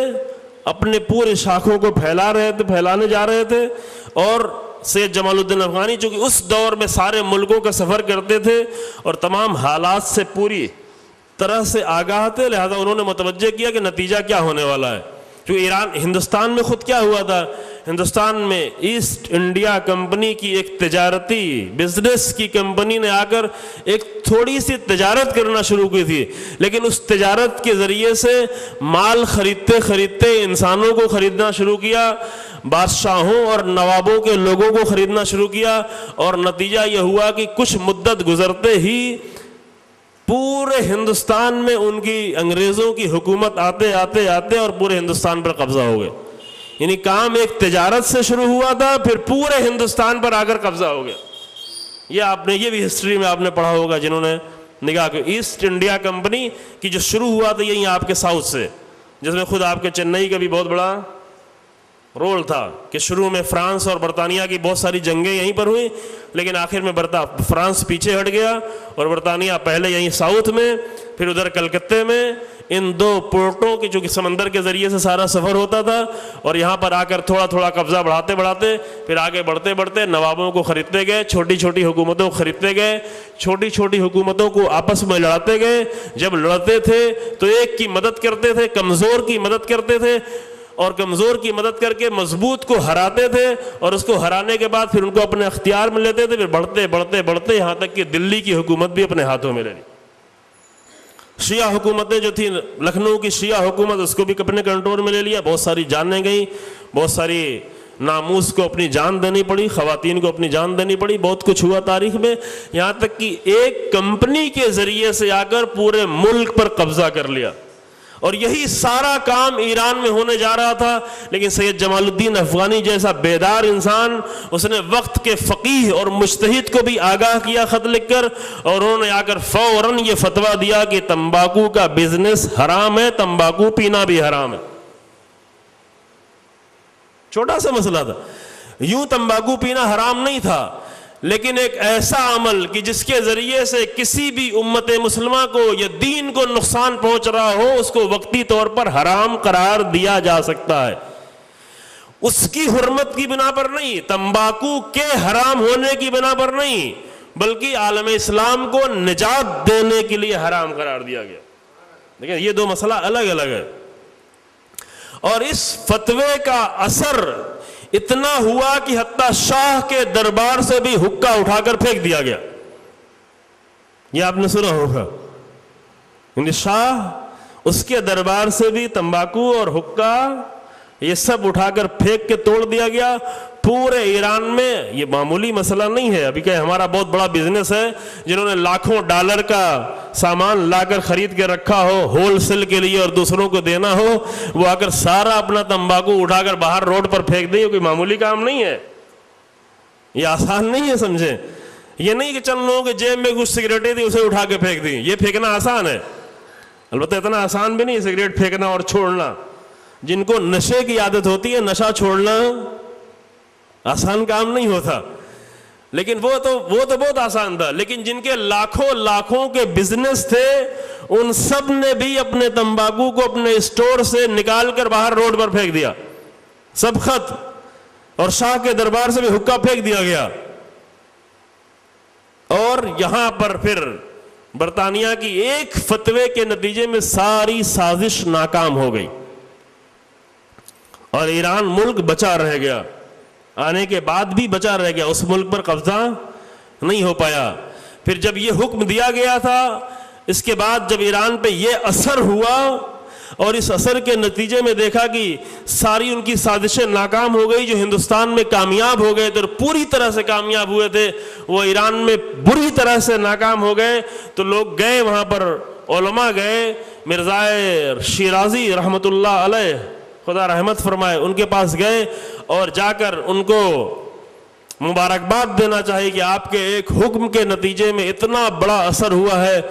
اپنے پورے شاخوں کو پھیلانے جا رہے تھے. اور سید جمال الدین افغانی چونکہ اس دور میں سارے ملکوں کا سفر کرتے تھے اور تمام حالات سے پوری طرح سے آگاہ تھے، لہذا انہوں نے متوجہ کیا کہ نتیجہ کیا ہونے والا ہے. کیونکہ ہندوستان میں خود کیا ہوا تھا، ہندوستان میں ایسٹ انڈیا کمپنی کی ایک تجارتی بزنس کی کمپنی نے آ کر ایک تھوڑی سی تجارت کرنا شروع کی تھی، لیکن اس تجارت کے ذریعے سے مال خریدتے انسانوں کو خریدنا شروع کیا، بادشاہوں اور نوابوں کے لوگوں کو خریدنا شروع کیا. اور نتیجہ یہ ہوا کہ کچھ مدت گزرتے ہی پورے ہندوستان میں ان کی انگریزوں کی حکومت آتے اور پورے ہندوستان پر قبضہ ہو گئے. یعنی کام ایک تجارت سے شروع ہوا تھا، پھر پورے ہندوستان پر آ کر قبضہ ہو گیا. یہ بھی ہسٹری میں آپ نے پڑھا ہوگا جنہوں نے نگاہ کی. ایسٹ انڈیا کمپنی کی جو شروع ہوا تھا یہیں آپ کے ساؤتھ سے، جس میں خود آپ کے چنئی کا بھی بہت بڑا رول تھا کہ شروع میں فرانس اور برطانیہ کی بہت ساری جنگیں یہیں پر ہوئیں، لیکن آخر میں فرانس پیچھے ہٹ گیا اور برطانیہ پہلے یہیں ساؤتھ میں، پھر ادھر کلکتے میں ان دو پورٹوں کی، جو کہ سمندر کے ذریعے سے سارا سفر ہوتا تھا، اور یہاں پر آ کر تھوڑا تھوڑا قبضہ بڑھاتے بڑھاتے پھر آگے بڑھتے بڑھتے نوابوں کو خریدتے گئے، چھوٹی چھوٹی حکومتوں کو خریدتے گئے، چھوٹی چھوٹی حکومتوں کو آپس میں لڑاتے گئے۔ جب لڑتے تھے تو ایک کی مدد کرتے تھے، کمزور کی مدد کرتے تھے، اور کمزور کی مدد کر کے مضبوط کو ہراتے تھے، اور اس کو ہرانے کے بعد پھر ان کو اپنے اختیار میں لیتے تھے۔ پھر بڑھتے بڑھتے بڑھتے یہاں تک کہ دلی کی حکومت بھی اپنے ہاتھوں میں لے لی۔ شیعہ حکومتیں جو تھیں، لکھنؤ کی شیعہ حکومت، اس کو بھی اپنے کنٹرول میں لے لیا۔ بہت ساری جانیں گئیں، بہت ساری ناموس کو اپنی جان دینی پڑی، خواتین کو اپنی جان دینی پڑی، بہت کچھ ہوا تاریخ میں، یہاں تک کہ ایک کمپنی کے ذریعے سے آ کر پورے ملک پر قبضہ کر لیا۔ اور یہی سارا کام ایران میں ہونے جا رہا تھا، لیکن سید جمال الدین افغانی جیسا بیدار انسان، اس نے وقت کے فقیہ اور مجتہد کو بھی آگاہ کیا خط لکھ کر، اور انہوں نے آ کر فوراً یہ فتویٰ دیا کہ تمباکو کا بزنس حرام ہے، تمباکو پینا بھی حرام ہے۔ چھوٹا سا مسئلہ تھا، یوں تمباکو پینا حرام نہیں تھا، لیکن ایک ایسا عمل کہ جس کے ذریعے سے کسی بھی امت مسلمہ کو یا دین کو نقصان پہنچ رہا ہو، اس کو وقتی طور پر حرام قرار دیا جا سکتا ہے، اس کی حرمت کی بنا پر نہیں، تمباکو کے حرام ہونے کی بنا پر نہیں، بلکہ عالم اسلام کو نجات دینے کے لیے حرام قرار دیا گیا۔ لیکن یہ دو مسئلہ الگ الگ ہے، اور اس فتوے کا اثر اتنا ہوا کہ حتیٰ شاہ کے دربار سے بھی حقہ اٹھا کر پھینک دیا گیا۔ یہ آپ نے سنا ہوگا، یعنی شاہ، اس کے دربار سے بھی تمباکو اور حقہ یہ سب اٹھا کر پھینک کے توڑ دیا گیا۔ پورے ایران میں یہ معمولی مسئلہ نہیں ہے، ابھی کہ ہمارا بہت بڑا بزنس ہے، جنہوں نے لاکھوں ڈالر کا سامان لا کر خرید کے رکھا ہو ہول سیل کے لیے اور دوسروں کو دینا ہو، وہ آ کر سارا اپنا تمباکو اٹھا کر باہر روڈ پر پھینک دیں، یہ کوئی معمولی کام نہیں ہے، یہ آسان نہیں ہے، سمجھیں۔ یہ نہیں کہ چند لوگوں کے جیب میں کچھ سگریٹیں تھی اسے اٹھا کے پھینک دی، یہ پھینکنا آسان ہے، البتہ اتنا آسان بھی نہیں سگریٹ پھینکنا اور چھوڑنا۔ جن کو نشے کی عادت ہوتی ہے، نشہ چھوڑنا آسان کام نہیں ہوتا، لیکن وہ تو بہت آسان تھا۔ لیکن جن کے لاکھوں کے بزنس تھے، ان سب نے بھی اپنے تمباکو کو اپنے اسٹور سے نکال کر باہر روڈ پر پھینک دیا، سب خط، اور شاہ کے دربار سے بھی حقہ پھینک دیا گیا۔ اور یہاں پر پھر برطانیہ کی ایک فتوے کے نتیجے میں ساری سازش ناکام ہو گئی، اور ایران ملک بچا رہ گیا، آنے کے بعد بھی بچا رہ گیا، اس ملک پر قبضہ نہیں ہو پایا۔ پھر جب یہ حکم دیا گیا تھا، اس کے بعد جب ایران پہ یہ اثر ہوا، اور اس اثر کے نتیجے میں دیکھا کہ ساری ان کی سازشیں ناکام ہو گئی، جو ہندوستان میں کامیاب ہو گئے تھے اور پوری طرح سے کامیاب ہوئے تھے، وہ ایران میں بری طرح سے ناکام ہو گئے، تو لوگ گئے وہاں پر، علماء گئے، مرزا شیرازی رحمۃ اللہ علیہ، خدا رحمت فرمائے، ان کے پاس گئے، اور جا کر ان کو مبارکباد دینا چاہیے کہ آپ کے ایک حکم کے نتیجے میں اتنا بڑا اثر ہوا ہے۔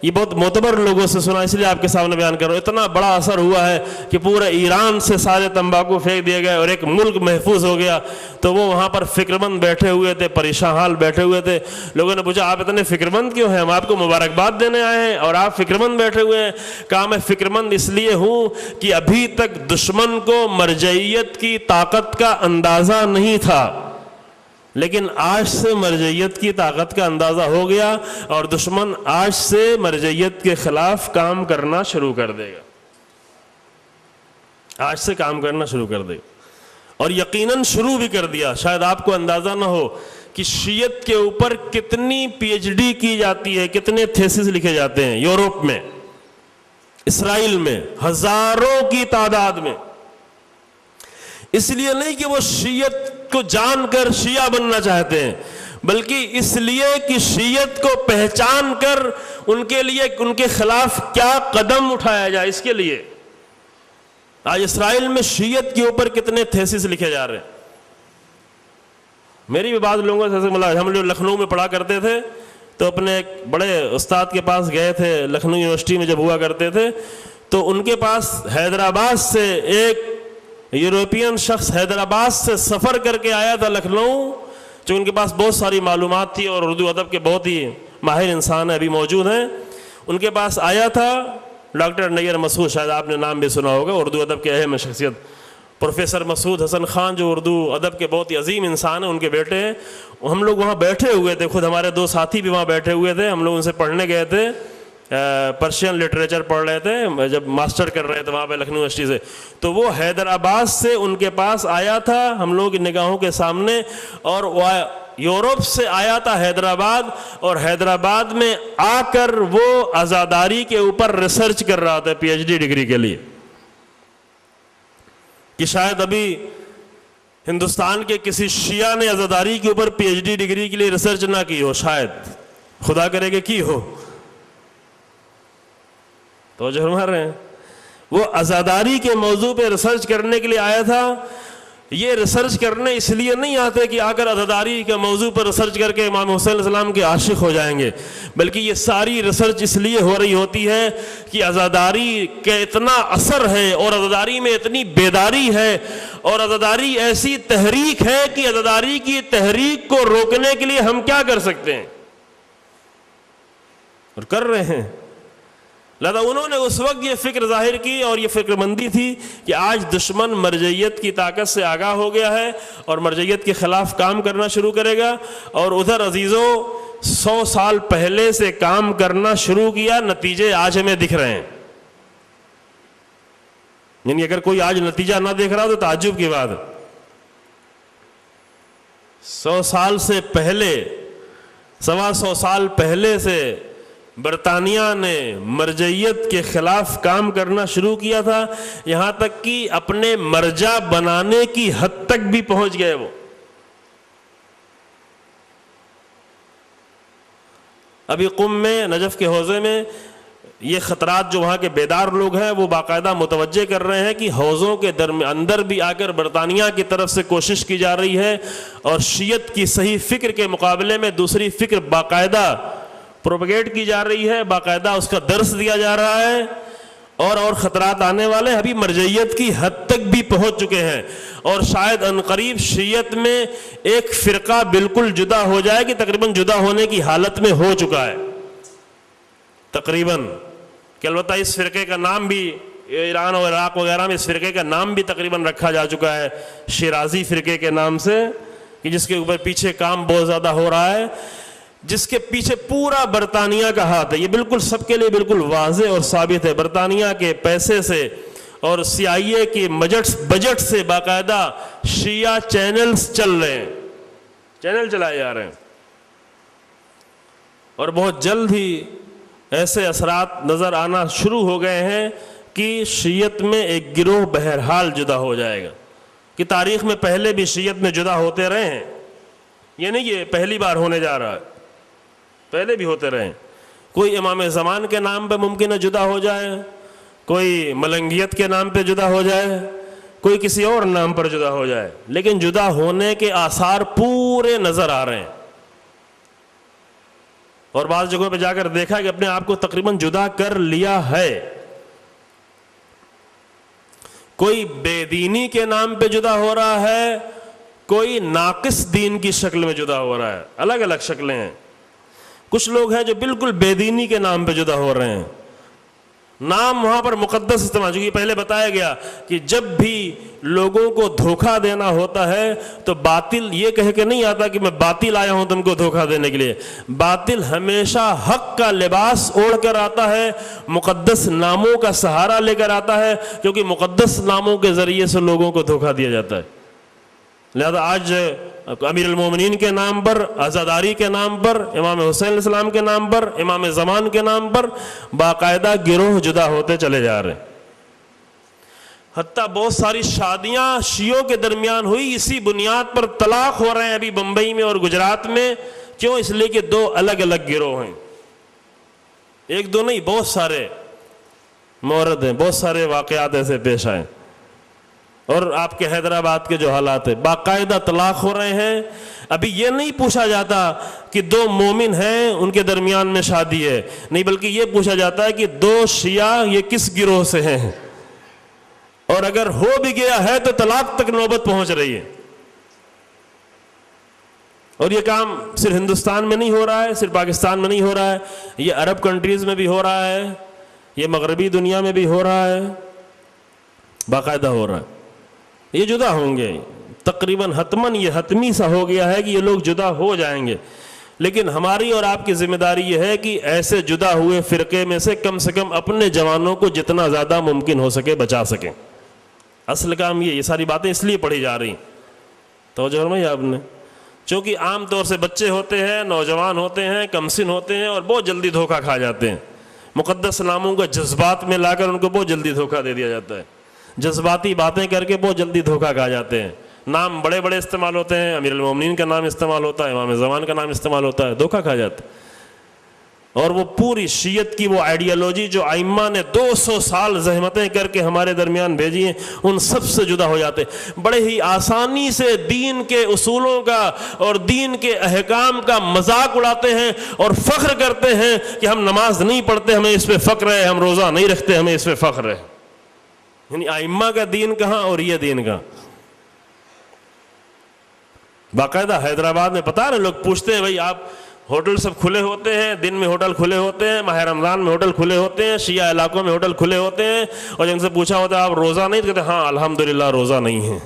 یہ بہت معتبر لوگوں سے سنا، اس لیے آپ کے سامنے بیان کر رہا ہوں، اتنا بڑا اثر ہوا ہے کہ پورے ایران سے سارے تمباکو پھینک دیے گئے اور ایک ملک محفوظ ہو گیا۔ تو وہ وہاں پر فکر مند بیٹھے ہوئے تھے، پریشان حال بیٹھے ہوئے تھے۔ لوگوں نے پوچھا آپ اتنے فکر مند کیوں ہیں؟ ہم آپ کو مبارکباد دینے آئے ہیں اور آپ فکر مند بیٹھے ہوئے ہیں۔ کہا میں فکر مند اس لیے ہوں کہ ابھی تک دشمن کو مرجعیت کی طاقت کا اندازہ نہیں تھا، لیکن آج سے مرجعیت کی طاقت کا اندازہ ہو گیا، اور دشمن آج سے مرجعیت کے خلاف کام کرنا شروع کر دے گا، آج سے کام کرنا شروع کر دے گا، اور یقیناً شروع بھی کر دیا۔ شاید آپ کو اندازہ نہ ہو کہ شیعت کے اوپر کتنی پی ایچ ڈی کی جاتی ہے، کتنے تھیسس لکھے جاتے ہیں یورپ میں، اسرائیل میں، ہزاروں کی تعداد میں۔ اس لیے نہیں کہ وہ شیعت کو جان کر شیعہ بننا چاہتے ہیں، بلکہ اس لیے کہ شیعت کو پہچان کر ان کے لیے ان کے خلاف کیا قدم اٹھایا جائے، اس کے لیے۔ آج اسرائیل میں شیعت کے اوپر کتنے تھیسس لکھے جا رہے ہیں۔ میری بھی بعض لوگوں سے ملا، ہم لوگ لکھنؤ میں پڑھا کرتے تھے، تو اپنے ایک بڑے استاد کے پاس گئے تھے، لکھنؤ یونیورسٹی میں جب ہوا کرتے تھے، تو ان کے پاس حیدرآباد سے ایک یورپین شخص حیدرآباد سے سفر کر کے آیا تھا لکھنؤ، جو ان کے پاس بہت ساری معلومات تھی اور اردو ادب کے بہت ہی ماہر انسان ابھی موجود ہیں۔ ان کے پاس آیا تھا ڈاکٹر نیر مسعود، شاید آپ نے نام بھی سنا ہوگا، اردو ادب کے اہم شخصیت، پروفیسر مسعود حسن خان جو اردو ادب کے بہت ہی عظیم انسان ہیں، ان کے بیٹے ہیں. ہم لوگ وہاں بیٹھے ہوئے تھے، خود ہمارے دو ساتھی بھی وہاں بیٹھے ہوئے تھے، ہم لوگ ان سے پڑھنے گئے تھے، پرشین لٹریچر پڑھ رہے تھے جب ماسٹر کر رہے تھے وہاں پہ لکھنؤ یونیورسٹی سے. تو وہ حیدرآباد سے ان کے پاس آیا تھا ہم لوگوں کی نگاہوں کے سامنے، اور وہ یورپ سے آیا تھا حیدرآباد، اور حیدرآباد میں آ کر وہ عزاداری کے اوپر ریسرچ کر رہا تھا پی ایچ ڈی ڈگری کے لیے، کہ شاید ابھی ہندوستان کے کسی شیعہ نے عزاداری کے اوپر پی ایچ ڈی ڈگری کے لیے ریسرچ نہ کی ہو، شاید خدا کرے کہ کی ہو. تو جو فرما رہے ہیں وہ عزاداری کے موضوع پہ ریسرچ کرنے کے لیے آیا تھا. یہ ریسرچ کرنے اس لیے نہیں آتے کہ آ کر عزاداری کے موضوع پر ریسرچ کر کے امام حسین علیہ السلام کے عاشق ہو جائیں گے، بلکہ یہ ساری ریسرچ اس لیے ہو رہی ہوتی ہے کہ عزاداری کا اتنا اثر ہے، اور عزاداری میں اتنی بیداری ہے، اور عزاداری ایسی تحریک ہے کہ عزاداری کی تحریک کو روکنے کے لیے ہم کیا کر سکتے ہیں، اور کر رہے ہیں. لہذا انہوں نے اس وقت یہ فکر ظاہر کی، اور یہ فکر مندی تھی کہ آج دشمن مرجعیت کی طاقت سے آگاہ ہو گیا ہے اور مرجعیت کے خلاف کام کرنا شروع کرے گا. اور ادھر عزیزوں 100 سال پہلے سے کام کرنا شروع کیا، نتیجے آج ہمیں دکھ رہے ہیں. یعنی اگر کوئی آج نتیجہ نہ دیکھ رہا تو تعجب کی بات ہے. 100 سال سے پہلے، 125 سال پہلے سے برطانیہ نے مرجعیت کے خلاف کام کرنا شروع کیا تھا، یہاں تک کہ اپنے مرجع بنانے کی حد تک بھی پہنچ گئے. وہ ابھی قم میں، نجف کے حوزے میں، یہ خطرات جو وہاں کے بیدار لوگ ہیں وہ باقاعدہ متوجہ کر رہے ہیں کہ حوزوں کے اندر بھی آ کر برطانیہ کی طرف سے کوشش کی جا رہی ہے، اور شیعت کی صحیح فکر کے مقابلے میں دوسری فکر باقاعدہ پروپیگیٹ کی جا رہی ہے، باقاعدہ اس کا درس دیا جا رہا ہے، اور خطرات آنے والے ابھی مرجعیت کی حد تک بھی پہنچ چکے ہیں. اور شاید عنقریب شیعت میں ایک فرقہ بالکل جدا ہو جائے کہ تقریباً جدا ہونے کی حالت میں ہو چکا ہے تقریباً. کہ البتہ اس فرقے کا نام بھی ایران اور عراق وغیرہ میں اس فرقے کا نام بھی تقریباً رکھا جا چکا ہے شیرازی فرقے کے نام سے، کہ جس کے اوپر پیچھے کام بہت زیادہ ہو رہا ہے، جس کے پیچھے پورا برطانیہ کا ہاتھ ہے. یہ بالکل سب کے لیے بالکل واضح اور ثابت ہے. برطانیہ کے پیسے سے اور CIA کے بجٹ سے باقاعدہ شیعہ چینلز چل رہے ہیں، چینل چلائے جا رہے ہیں، اور بہت جلد ہی ایسے اثرات نظر آنا شروع ہو گئے ہیں کہ شیعت میں ایک گروہ بہرحال جدا ہو جائے گا. کہ تاریخ میں پہلے بھی شیعت میں جدا ہوتے رہے ہیں، یہ نہیں یہ پہلی بار ہونے جا رہا ہے، پہلے بھی ہوتے رہے. کوئی امام زمان کے نام پہ ممکن ہے جدا ہو جائے، کوئی ملنگیت کے نام پہ جدا ہو جائے، کوئی کسی اور نام پر جدا ہو جائے، لیکن جدا ہونے کے آثار پورے نظر آ رہے ہیں. اور بعض جگہوں پہ جا کر دیکھا کہ اپنے آپ کو تقریباً جدا کر لیا ہے. کوئی بے دینی کے نام پہ جدا ہو رہا ہے، کوئی ناقص دین کی شکل میں جدا ہو رہا ہے. الگ الگ شکلیں ہیں. کچھ لوگ ہیں جو بالکل بے دینی کے نام پہ جدا ہو رہے ہیں، نام وہاں پر مقدس استعمال. چونکہ پہلے بتایا گیا کہ جب بھی لوگوں کو دھوکہ دینا ہوتا ہے تو باطل یہ کہہ کے نہیں آتا کہ میں باطل آیا ہوں تم کو دھوکہ دینے کے لیے. باطل ہمیشہ حق کا لباس اوڑھ کر آتا ہے، مقدس ناموں کا سہارا لے کر آتا ہے، کیونکہ مقدس ناموں کے ذریعے سے لوگوں کو دھوکہ دیا جاتا ہے. لہذا آج امیر المومنین کے نام پر، عزاداری کے نام پر، امام حسین علیہ السلام کے نام پر، امام زمان کے نام پر باقاعدہ گروہ جدا ہوتے چلے جا رہے ہیں. حتیٰ بہت ساری شادیاں شیعوں کے درمیان ہوئی اسی بنیاد پر طلاق ہو رہے ہیں ابھی بمبئی میں اور گجرات میں. کیوں؟ اس لیے کہ دو الگ الگ گروہ ہیں. ایک دو نہیں، بہت سارے مورد ہیں، بہت سارے واقعات ایسے پیش آئے. اور آپ کے حیدرآباد کے جو حالات ہیں، باقاعدہ طلاق ہو رہے ہیں. ابھی یہ نہیں پوچھا جاتا کہ دو مومن ہیں ان کے درمیان میں شادی ہے، نہیں، بلکہ یہ پوچھا جاتا ہے کہ دو شیعہ یہ کس گروہ سے ہیں، اور اگر ہو بھی گیا ہے تو طلاق تک نوبت پہنچ رہی ہے. اور یہ کام صرف ہندوستان میں نہیں ہو رہا ہے، صرف پاکستان میں نہیں ہو رہا ہے، یہ عرب کنٹریز میں بھی ہو رہا ہے، یہ مغربی دنیا میں بھی ہو رہا ہے، باقاعدہ ہو رہا ہے، یہ جدا ہوں گے تقریباً حتماً، یہ حتمی سا ہو گیا ہے کہ یہ لوگ جدا ہو جائیں گے، لیکن ہماری اور آپ کی ذمہ داری یہ ہے کہ ایسے جدا ہوئے فرقے میں سے کم اپنے جوانوں کو جتنا زیادہ ممکن ہو سکے بچا سکیں۔ اصل کام یہ ساری باتیں اس لیے پڑھی جا رہی ہیں، توجہ فرمائی آپ نے، چونکہ عام طور سے بچے ہوتے ہیں، نوجوان ہوتے ہیں، کم سن ہوتے ہیں اور بہت جلدی دھوکہ کھا جاتے ہیں، مقدس ناموں کا جذبات میں لا کر ان کو بہت جلدی دھوکہ دے دیا جاتا ہے، جذباتی باتیں کر کے بہت جلدی دھوکہ کھا جاتے ہیں، نام بڑے بڑے استعمال ہوتے ہیں، امیر المومنین کا نام استعمال ہوتا ہے، امام زمان کا نام استعمال ہوتا ہے، دھوکہ کھا جاتا ہے۔ اور وہ پوری شیعت کی وہ آئیڈیالوجی جو ائمہ نے 200 سال زحمتیں کر کے ہمارے درمیان بھیجی ہیں، ان سب سے جدا ہو جاتے ہیں، بڑے ہی آسانی سے دین کے اصولوں کا اور دین کے احکام کا مذاق اڑاتے ہیں اور فخر کرتے ہیں کہ ہم نماز نہیں پڑھتے، ہمیں اس پہ فخر ہے، ہم روزہ نہیں رکھتے، ہمیں اس پہ فخر ہے۔ یعنی ائمہ کا دین کہاں اور یہ دین کہاں؟ باقاعدہ حیدرآباد میں پتہ ہے، لوگ پوچھتے ہیں بھائی آپ ہوٹل سب کھلے ہوتے ہیں، دن میں ہوٹل کھلے ہوتے ہیں، ماہ رمضان میں ہوٹل کھلے ہوتے ہیں، شیعہ علاقوں میں ہوٹل کھلے ہوتے ہیں، اور جن سے پوچھا ہوتا ہے آپ روزہ نہیں، تو کہتے ہیں ہاں الحمدللہ روزہ نہیں ہے۔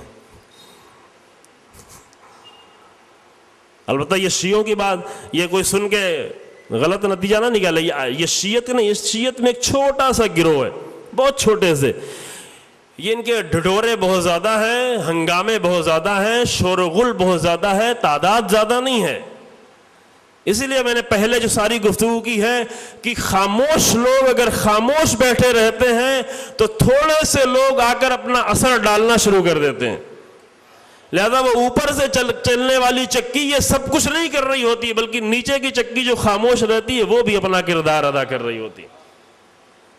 البتہ یہ شیعوں کی بات، یہ کوئی سن کے غلط نتیجہ نہ نکالے، یہ شیعت نہیں، یہ شیعت میں ایک چھوٹا سا گروہ ہے، بہت چھوٹے سے، یہ ان کے ڈھڈورے بہت زیادہ ہیں، ہنگامے بہت زیادہ ہیں، شور و غل بہت زیادہ ہے، تعداد زیادہ نہیں ہے۔ اسی لیے میں نے پہلے جو ساری گفتگو کی ہے کہ خاموش لوگ اگر خاموش بیٹھے رہتے ہیں تو تھوڑے سے لوگ آ کر اپنا اثر ڈالنا شروع کر دیتے ہیں، لہذا وہ اوپر سے چلنے والی چکی یہ سب کچھ نہیں کر رہی ہوتی ہے، بلکہ نیچے کی چکی جو خاموش رہتی ہے وہ بھی اپنا کردار ادا کر رہی ہوتی ہے۔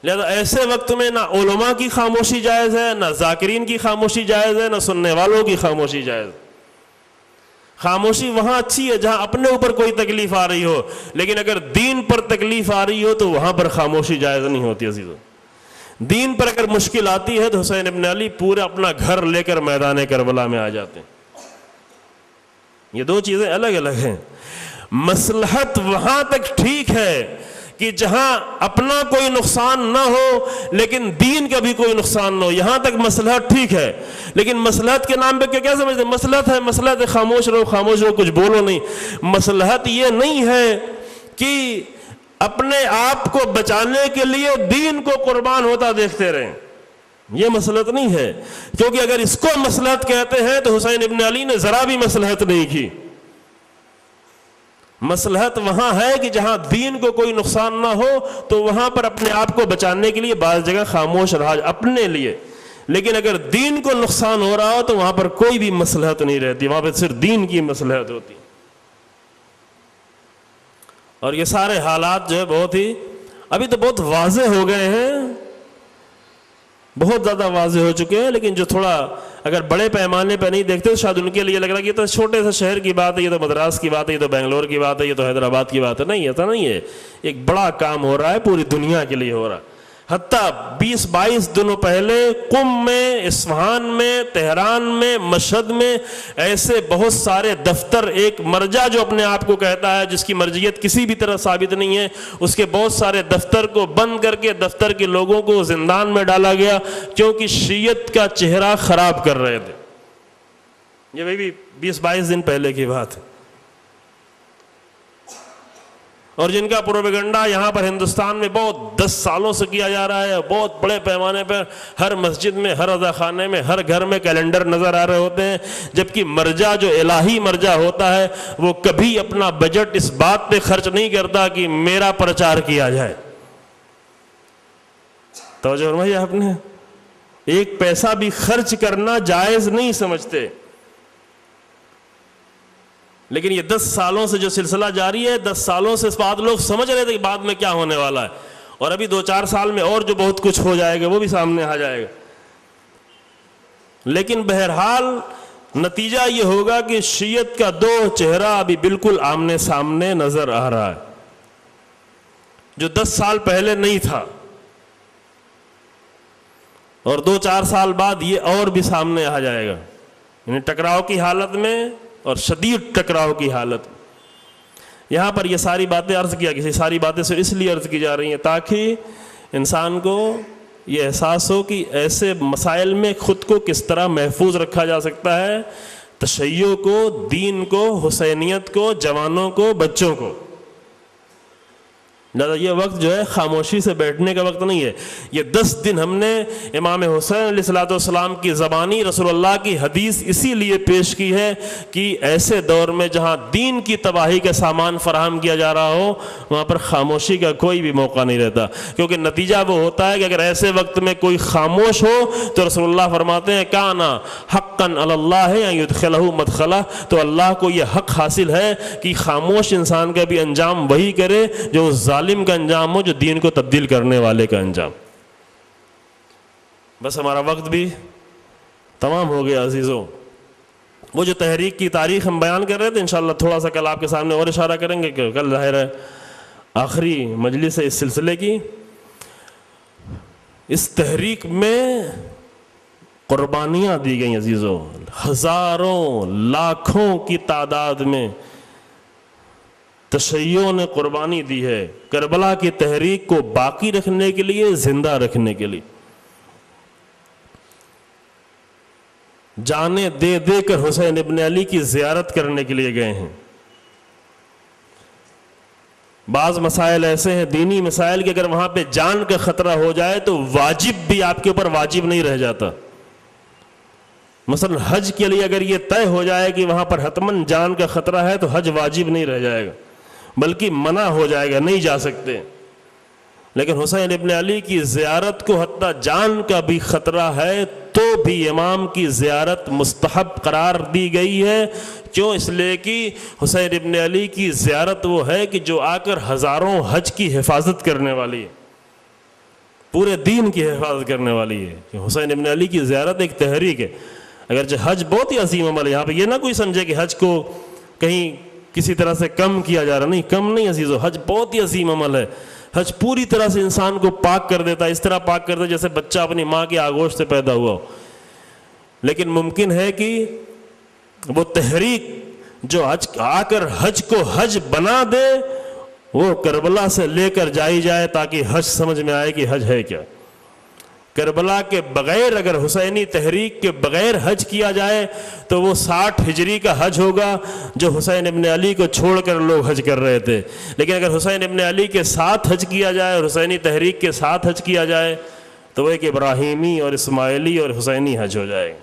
لہذا ایسے وقت میں نہ علماء کی خاموشی جائز ہے، نہ ذاکرین کی خاموشی جائز ہے، نہ سننے والوں کی خاموشی جائز ہے۔ خاموشی وہاں اچھی ہے جہاں اپنے اوپر کوئی تکلیف آ رہی ہو، لیکن اگر دین پر تکلیف آ رہی ہو تو وہاں پر خاموشی جائز نہیں ہوتی عزیزو۔ دین پر اگر مشکل آتی ہے تو حسین ابن علی پورے اپنا گھر لے کر میدان کربلا میں آ جاتے ہیں۔ یہ دو چیزیں الگ الگ ہیں۔ مصلحت وہاں تک ٹھیک ہے کہ جہاں اپنا کوئی نقصان نہ ہو لیکن دین کا بھی کوئی نقصان نہ ہو، یہاں تک مصلحت ٹھیک ہے، لیکن مصلحت کے نام پہ کیا سمجھتے ہیں؟ مصلحت ہے، مصلحت ہے خاموش رہو، خاموش رہو، کچھ بولو نہیں۔ مصلحت یہ نہیں ہے کہ اپنے آپ کو بچانے کے لیے دین کو قربان ہوتا دیکھتے رہیں، یہ مصلحت نہیں ہے، کیونکہ اگر اس کو مصلحت کہتے ہیں تو حسین ابن علی نے ذرا بھی مصلحت نہیں کی۔ مصلحت وہاں ہے کہ جہاں دین کو کوئی نقصان نہ ہو تو وہاں پر اپنے آپ کو بچانے کے لیے بعض جگہ خاموش رہا اپنے لیے، لیکن اگر دین کو نقصان ہو رہا ہو تو وہاں پر کوئی بھی مصلحت نہیں رہتی، وہاں پہ صرف دین کی مصلحت ہوتی۔ اور یہ سارے حالات جو ہے بہت ہی ابھی تو بہت واضح ہو گئے ہیں، بہت زیادہ واضح ہو چکے ہیں، لیکن جو تھوڑا اگر بڑے پیمانے پہ نہیں دیکھتے تو شاید ان کے لیے لگ رہا ہے کہ یہ تو چھوٹے سے شہر کی بات ہے، یہ تو مدراس کی بات ہے، یہ تو بنگلور کی بات ہے، یہ تو حیدرآباد کی بات ہے۔ نہیں، ایسا نہیں ہے، ایک بڑا کام ہو رہا ہے، پوری دنیا کے لیے ہو رہا ہے۔ حتیٰ 20-22 دنوں پہلے قم میں، اصفہان میں، تہران میں، مشہد میں ایسے بہت سارے دفتر، ایک مرجع جو اپنے آپ کو کہتا ہے، جس کی مرجعیت کسی بھی طرح ثابت نہیں ہے، اس کے بہت سارے دفتر کو بند کر کے دفتر کے لوگوں کو زندان میں ڈالا گیا کیونکہ شیعت کا چہرہ خراب کر رہے تھے۔ یہ بھی 20-22 دن پہلے کی بات ہے۔ اور جن کا پروپیگنڈا یہاں پر ہندوستان میں بہت 10 سالوں سے کیا جا رہا ہے، بہت بڑے پیمانے پر ہر مسجد میں، ہر عزا خانے میں، ہر گھر میں کیلنڈر نظر آ رہے ہوتے ہیں، جبکہ مرجع جو الہی مرجع ہوتا ہے وہ کبھی اپنا بجٹ اس بات پہ خرچ نہیں کرتا کہ میرا پرچار کیا جائے۔ توجہ فرمائی آپ نے، ایک پیسہ بھی خرچ کرنا جائز نہیں سمجھتے، لیکن یہ 10 سالوں سے جو سلسلہ جاری ہے، 10 سالوں سے اس بعد لوگ سمجھ رہے تھے کہ بعد میں کیا ہونے والا ہے، اور ابھی 2-4 سال میں اور جو بہت کچھ ہو جائے گا وہ بھی سامنے آ جائے گا۔ لیکن بہرحال نتیجہ یہ ہوگا کہ شیعت کا دو چہرہ ابھی بالکل آمنے سامنے نظر آ رہا ہے، جو 10 سال پہلے نہیں تھا، اور 2-4 سال بعد یہ اور بھی سامنے آ جائے گا، یعنی ٹکراؤ کی حالت میں اور شدید ٹکراؤ کی حالت۔ یہاں پر یہ ساری باتیں عرض کیا، کسی ساری باتیں سے اس لیے عرض کی جا رہی ہیں تاکہ انسان کو یہ احساس ہو کہ ایسے مسائل میں خود کو کس طرح محفوظ رکھا جا سکتا ہے، تشیع کو، دین کو، حسینیت کو، جوانوں کو، بچوں کو۔ لہٰذا یہ وقت جو ہے خاموشی سے بیٹھنے کا وقت نہیں ہے۔ یہ 10 دن ہم نے امام حسین علیہ الصلوۃ والسلام کی زبانی رسول اللہ کی حدیث اسی لیے پیش کی ہے کہ ایسے دور میں جہاں دین کی تباہی کا سامان فراہم کیا جا رہا ہو وہاں پر خاموشی کا کوئی بھی موقع نہیں رہتا، کیونکہ نتیجہ وہ ہوتا ہے کہ اگر ایسے وقت میں کوئی خاموش ہو تو رسول اللہ فرماتے ہیں کانا حقاً علی اللہ ان یدخلہ مدخلہ، تو اللہ کو یہ حق حاصل ہے کہ خاموش انسان کا بھی انجام وہی کرے جو ظالم کا انجام ہو، جو دین کو تبدیل کرنے والے کا انجام۔ بس ہمارا وقت بھی تمام ہو گیا عزیزوں۔ وہ جو تحریک کی تاریخ ہم بیان کر رہے تھے، انشاءاللہ تھوڑا سا کل آپ کے سامنے اور اشارہ کریں گے کہ کل ظاہر ہے آخری مجلس ہے اس سلسلے کی۔ اس تحریک میں قربانیاں دی گئیں عزیزوں، ہزاروں لاکھوں کی تعداد میں تشیعوں نے قربانی دی ہے کربلا کی تحریک کو باقی رکھنے کے لیے، زندہ رکھنے کے لیے۔ جانیں دے دے کر حسین ابن علی کی زیارت کرنے کے لیے گئے ہیں۔ بعض مسائل ایسے ہیں دینی مسائل کہ اگر وہاں پہ جان کا خطرہ ہو جائے تو واجب بھی آپ کے اوپر واجب نہیں رہ جاتا۔ مثلا حج کے لیے اگر یہ طے ہو جائے کہ وہاں پر حتماً جان کا خطرہ ہے تو حج واجب نہیں رہ جائے گا، بلکہ منع ہو جائے گا، نہیں جا سکتے۔ لیکن حسین ابن علی کی زیارت کو حتیٰ جان کا بھی خطرہ ہے تو بھی امام کی زیارت مستحب قرار دی گئی ہے۔ کیوں؟ اس لیے کہ حسین ابن علی کی زیارت وہ ہے کہ جو آ کر ہزاروں حج کی حفاظت کرنے والی ہے، پورے دین کی حفاظت کرنے والی ہے۔ کہ حسین ابن علی کی زیارت ایک تحریک ہے، اگرچہ حج بہت ہی عظیم عمل ہے۔ یہاں پہ یہ نہ کوئی سمجھے کہ حج کو کہیں کسی طرح سے کم کیا جا رہا، نہیں، کم نہیں عزیزو، حج بہت ہی عظیم عمل ہے۔ حج پوری طرح سے انسان کو پاک کر دیتا ہے، اس طرح پاک کرتا ہے جیسے بچہ اپنی ماں کی آغوش سے پیدا ہوا ہو۔ لیکن ممکن ہے کہ وہ تحریک جو حج آ کر حج کو حج بنا دے وہ کربلا سے لے کر جائی جائے تاکہ حج سمجھ میں آئے کہ حج ہے کیا۔ کربلا کے بغیر اگر حسینی تحریک کے بغیر حج کیا جائے تو وہ 60 ہجری کا حج ہوگا جو حسین ابن علی کو چھوڑ کر لوگ حج کر رہے تھے۔ لیکن اگر حسین ابن علی کے ساتھ حج کیا جائے اور حسینی تحریک کے ساتھ حج کیا جائے تو وہ ایک ابراہیمی اور اسماعیلی اور حسینی حج ہو جائے گا۔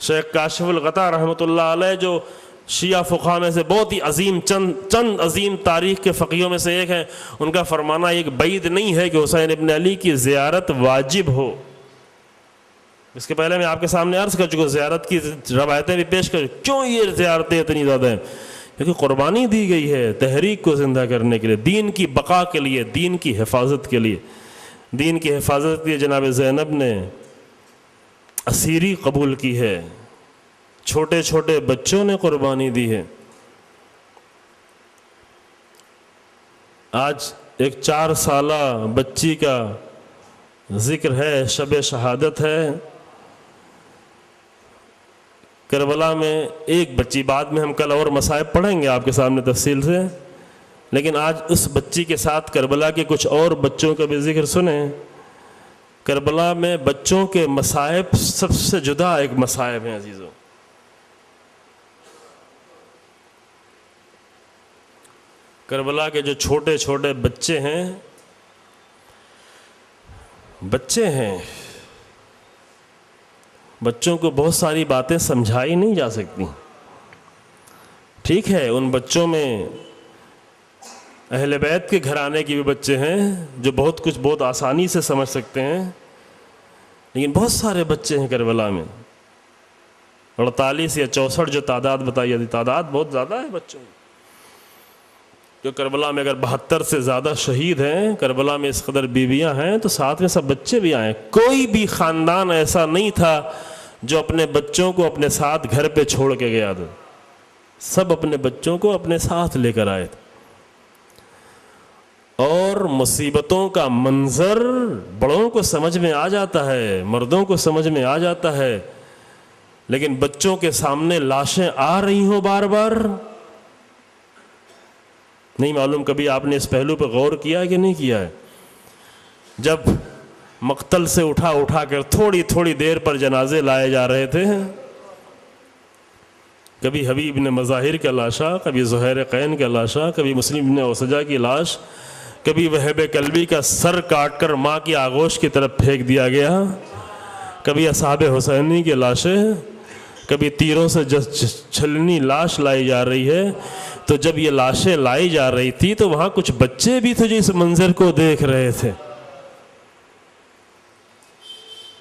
شیخ کاشف الغطا رحمۃ اللہ علیہ جو شیعہ فقہا میں سے بہت ہی عظیم چند عظیم تاریخ کے فقیوں میں سے ایک ہیں، ان کا فرمانا ایک بعید نہیں ہے کہ حسین ابن علی کی زیارت واجب ہو۔ اس کے پہلے میں آپ کے سامنے عرض کر چکا، زیارت کی روایتیں بھی پیش کر، کیوں یہ زیارتیں اتنی زیادہ ہیں؟ کیونکہ قربانی دی گئی ہے تحریک کو زندہ کرنے کے لیے، دین کی بقا کے لیے، دین کی حفاظت کے لیے۔ دین کی حفاظت کے لیے جناب زینب نے اسیری قبول کی ہے، چھوٹے چھوٹے بچوں نے قربانی دی ہے۔ آج ایک 4 سالہ بچی کا ذکر ہے، شب شہادت ہے کربلا میں، ایک بچی، بعد میں ہم کل اور مصائب پڑھیں گے آپ کے سامنے تفصیل سے، لیکن آج اس بچی کے ساتھ کربلا کے کچھ اور بچوں کا بھی ذکر سنیں۔ کربلا میں بچوں کے مصائب سب سے جدا ایک مصائب ہیں عزیزوں۔ کربلا کے جو چھوٹے چھوٹے بچے ہیں بچوں کو بہت ساری باتیں سمجھائی نہیں جا سکتی۔ ٹھیک ہے، ان بچوں میں اہل بیت کے گھرانے کے بھی بچے ہیں جو بہت کچھ بہت آسانی سے سمجھ سکتے ہیں، لیکن بہت سارے بچے ہیں کربلا میں، 48 یا 64 جو تعداد بتائی جاتی، تعداد بہت زیادہ ہے بچوں کی۔ جو کربلا میں اگر 72 سے زیادہ شہید ہیں، کربلا میں اس قدر بیویاں ہیں تو ساتھ میں سب بچے بھی آئے۔ کوئی بھی خاندان ایسا نہیں تھا جو اپنے بچوں کو اپنے ساتھ گھر پہ چھوڑ کے گیا تھا، سب اپنے بچوں کو اپنے ساتھ لے کر آئے تھے۔ اور مصیبتوں کا منظر بڑوں کو سمجھ میں آ جاتا ہے، مردوں کو سمجھ میں آ جاتا ہے، لیکن بچوں کے سامنے لاشیں آ رہی ہوں بار بار، نہیں معلوم کبھی آپ نے اس پہلو پہ غور کیا کہ نہیں کیا ہے؟ جب مقتل سے اٹھا کر تھوڑی تھوڑی دیر پر جنازے لائے جا رہے تھے، کبھی حبیب بن مظاہر کا لاشا، کبھی زہیر قین کا لاشا، کبھی مسلم بن اوسجہ کی لاش، کبھی وہب کلبی کا سر کاٹ کر ماں کی آغوش کی طرف پھینک دیا گیا، کبھی اصحاب حسینی کی لاشیں، کبھی تیروں سے چھلنی لاش لائی جا رہی ہے۔ تو جب یہ لاشیں لائی جا رہی تھی تو وہاں کچھ بچے بھی تھے جو اس منظر کو دیکھ رہے تھے۔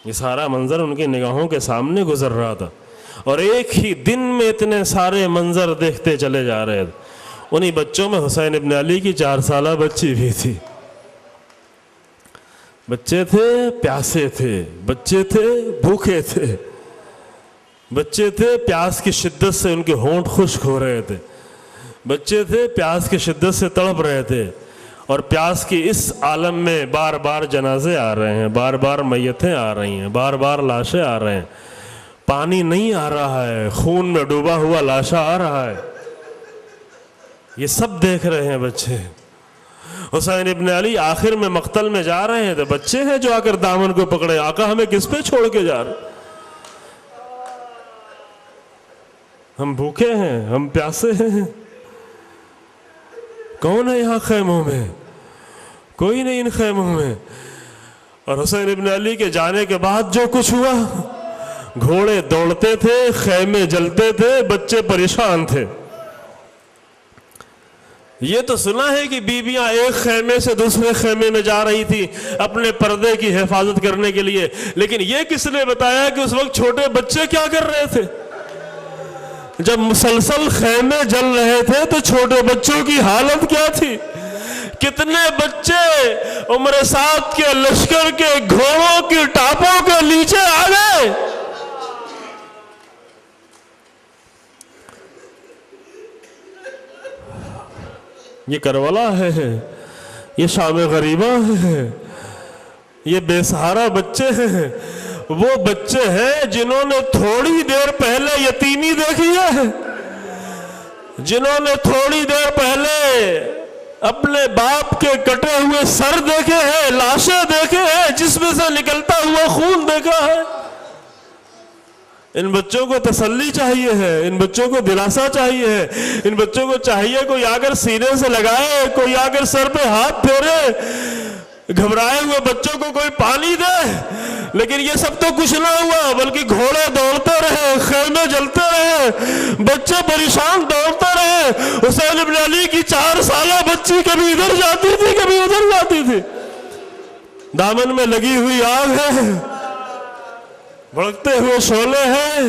یہ سارا منظر ان کی نگاہوں کے سامنے گزر رہا تھا، اور ایک ہی دن میں اتنے سارے منظر دیکھتے چلے جا رہے تھے۔ انہی بچوں میں حسین ابن علی کی 4 سالہ بچی بھی تھی۔ بچے تھے، پیاسے تھے، بچے تھے، بھوکے تھے، بچے تھے، پیاس کی شدت سے ان کے ہونٹ خشک ہو رہے تھے، بچے تھے، پیاس کی شدت سے تڑپ رہے تھے، اور پیاس کی اس عالم میں بار بار جنازے آ رہے ہیں، بار بار میتیں آ رہی ہیں، بار بار لاشیں آ رہے ہیں، پانی نہیں آ رہا ہے، خون میں ڈوبا ہوا لاشا آ رہا ہے، یہ سب دیکھ رہے ہیں بچے۔ حسین ابن علی آخر میں مقتل میں جا رہے ہیں تو بچے ہیں جو آ کر دامن کو پکڑے، آقا ہمیں کس پہ چھوڑ کے جا رہے؟ ہم بھوکے ہیں، ہم پیاسے ہیں، کون ہے یہاں خیموں میں؟ کوئی نہیں ان خیموں میں۔ اور حسین ابن علی کے جانے کے بعد جو کچھ ہوا، گھوڑے دوڑتے تھے، خیمے جلتے تھے، بچے پریشان تھے۔ یہ تو سنا ہے کہ بیویاں ایک خیمے سے دوسرے خیمے میں جا رہی تھی اپنے پردے کی حفاظت کرنے کے لیے، لیکن یہ کس نے بتایا کہ اس وقت چھوٹے بچے کیا کر رہے تھے؟ جب مسلسل خیمے جل رہے تھے تو چھوٹے بچوں کی حالت کیا تھی؟ کتنے بچے عمر سعد کے لشکر کے گھوڑوں کی ٹاپوں کے نیچے آ گئے۔ یہ کربلا ہے، یہ شام غریبہ ہے، یہ بے سہارا بچے ہیں، وہ بچے ہیں جنہوں نے تھوڑی دیر پہلے یتیمی دیکھی ہے، جنہوں نے تھوڑی دیر پہلے اپنے باپ کے کٹے ہوئے سر دیکھے ہیں، لاشیں دیکھے ہیں، جس میں سے نکلتا ہوا خون دیکھا ہے۔ ان بچوں کو تسلی چاہیے ہے، ان بچوں کو دلاسا چاہیے ہے، ان بچوں کو چاہیے کوئی آ کر سینے سے لگائے، کوئی آ کر سر پہ ہاتھ پھیرے، گھبرائے ہوئے بچوں کو کوئی پانی دے۔ لیکن یہ سب تو کچھ نہ ہوا، بلکہ گھوڑے دوڑتے رہے، خیمے جلتے رہے، بچے پریشان دوڑتے رہے۔ حسین ابن علی کی 4 سالہ بچی کبھی ادھر جاتی تھی، کبھی ادھر جاتی تھی۔ دامن میں لگی ہوئی آگ ہے، بھڑکتے ہوئے شعلے ہیں،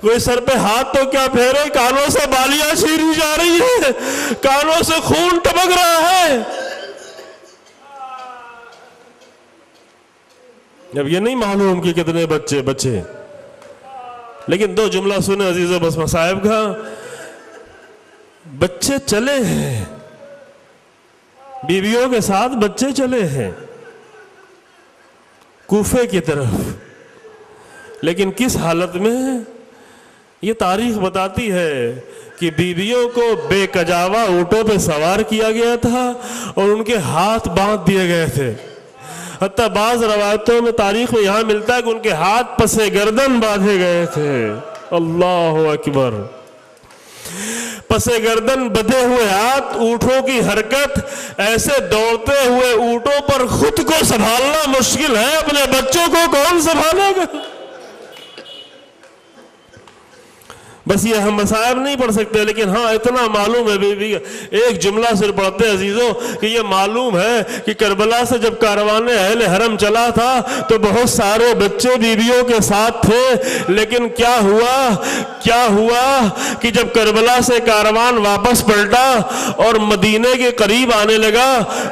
کوئی سر پہ ہاتھ تو کیا پھیرے، کانوں سے بالیاں چھیری جا رہی ہے، کانوں سے خون ٹپک رہا ہے۔ اب یہ نہیں معلوم کہ کتنے بچے، لیکن 2 جملہ سنے عزیزو بس مصائب کا، بچے چلے ہیں، بیویوں کے ساتھ بچے چلے ہیں کوفے کی طرف، لیکن کس حالت میں؟ یہ تاریخ بتاتی ہے کہ بیویوں کو بے کجاوا اونٹوں پہ سوار کیا گیا تھا اور ان کے ہاتھ باندھ دیے گئے تھے۔ حتیٰ بعض روایتوں میں تاریخ میں یہاں ملتا ہے کہ ان کے ہاتھ پسے گردن باندھے گئے تھے۔ اللہ اکبر! پسے گردن بدھے ہوئے ہاتھ، اونٹوں کی حرکت، ایسے دوڑتے ہوئے اونٹوں پر خود کو سنبھالنا مشکل ہے، اپنے بچوں کو کون سنبھالے گا؟ بس یہ ہم مصائب نہیں پڑھ سکتے، لیکن ہاں اتنا معلوم ہے، ایک جملہ صرف پڑھتے ہیں عزیزوں، کہ یہ معلوم ہے کہ کربلا سے جب کاروان اہل حرم چلا تھا تو بہت سارے بچے بیویوں کے ساتھ تھے، لیکن کیا ہوا کہ جب کربلا سے کاروان واپس پلٹا اور مدینے کے قریب آنے لگا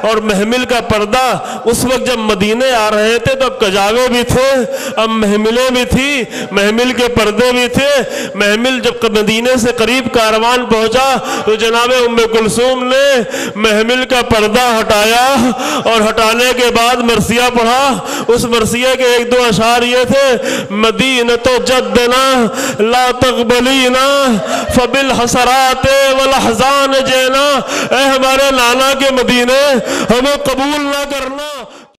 اور محمل کا پردہ، اس وقت جب مدینے آ رہے تھے تو اب کجاوے بھی تھے، اب محملیں بھی تھی، محمل کے پردے بھی تھے، محمل جب مدینے سے قریب کاروان پہنچا تو جناب ام کلثوم نے محمل کا پردہ ہٹایا اور ہٹانے کے بعد مرثیہ پڑھا. اس مرثیہ کے ایک دو اشعار یہ تھے: مدینۃ جدنا لا تقبلینا فبالحسرات والاحزان جینا. اے ہمارے نانا کے مدینے، ہمیں قبول نہ کرنا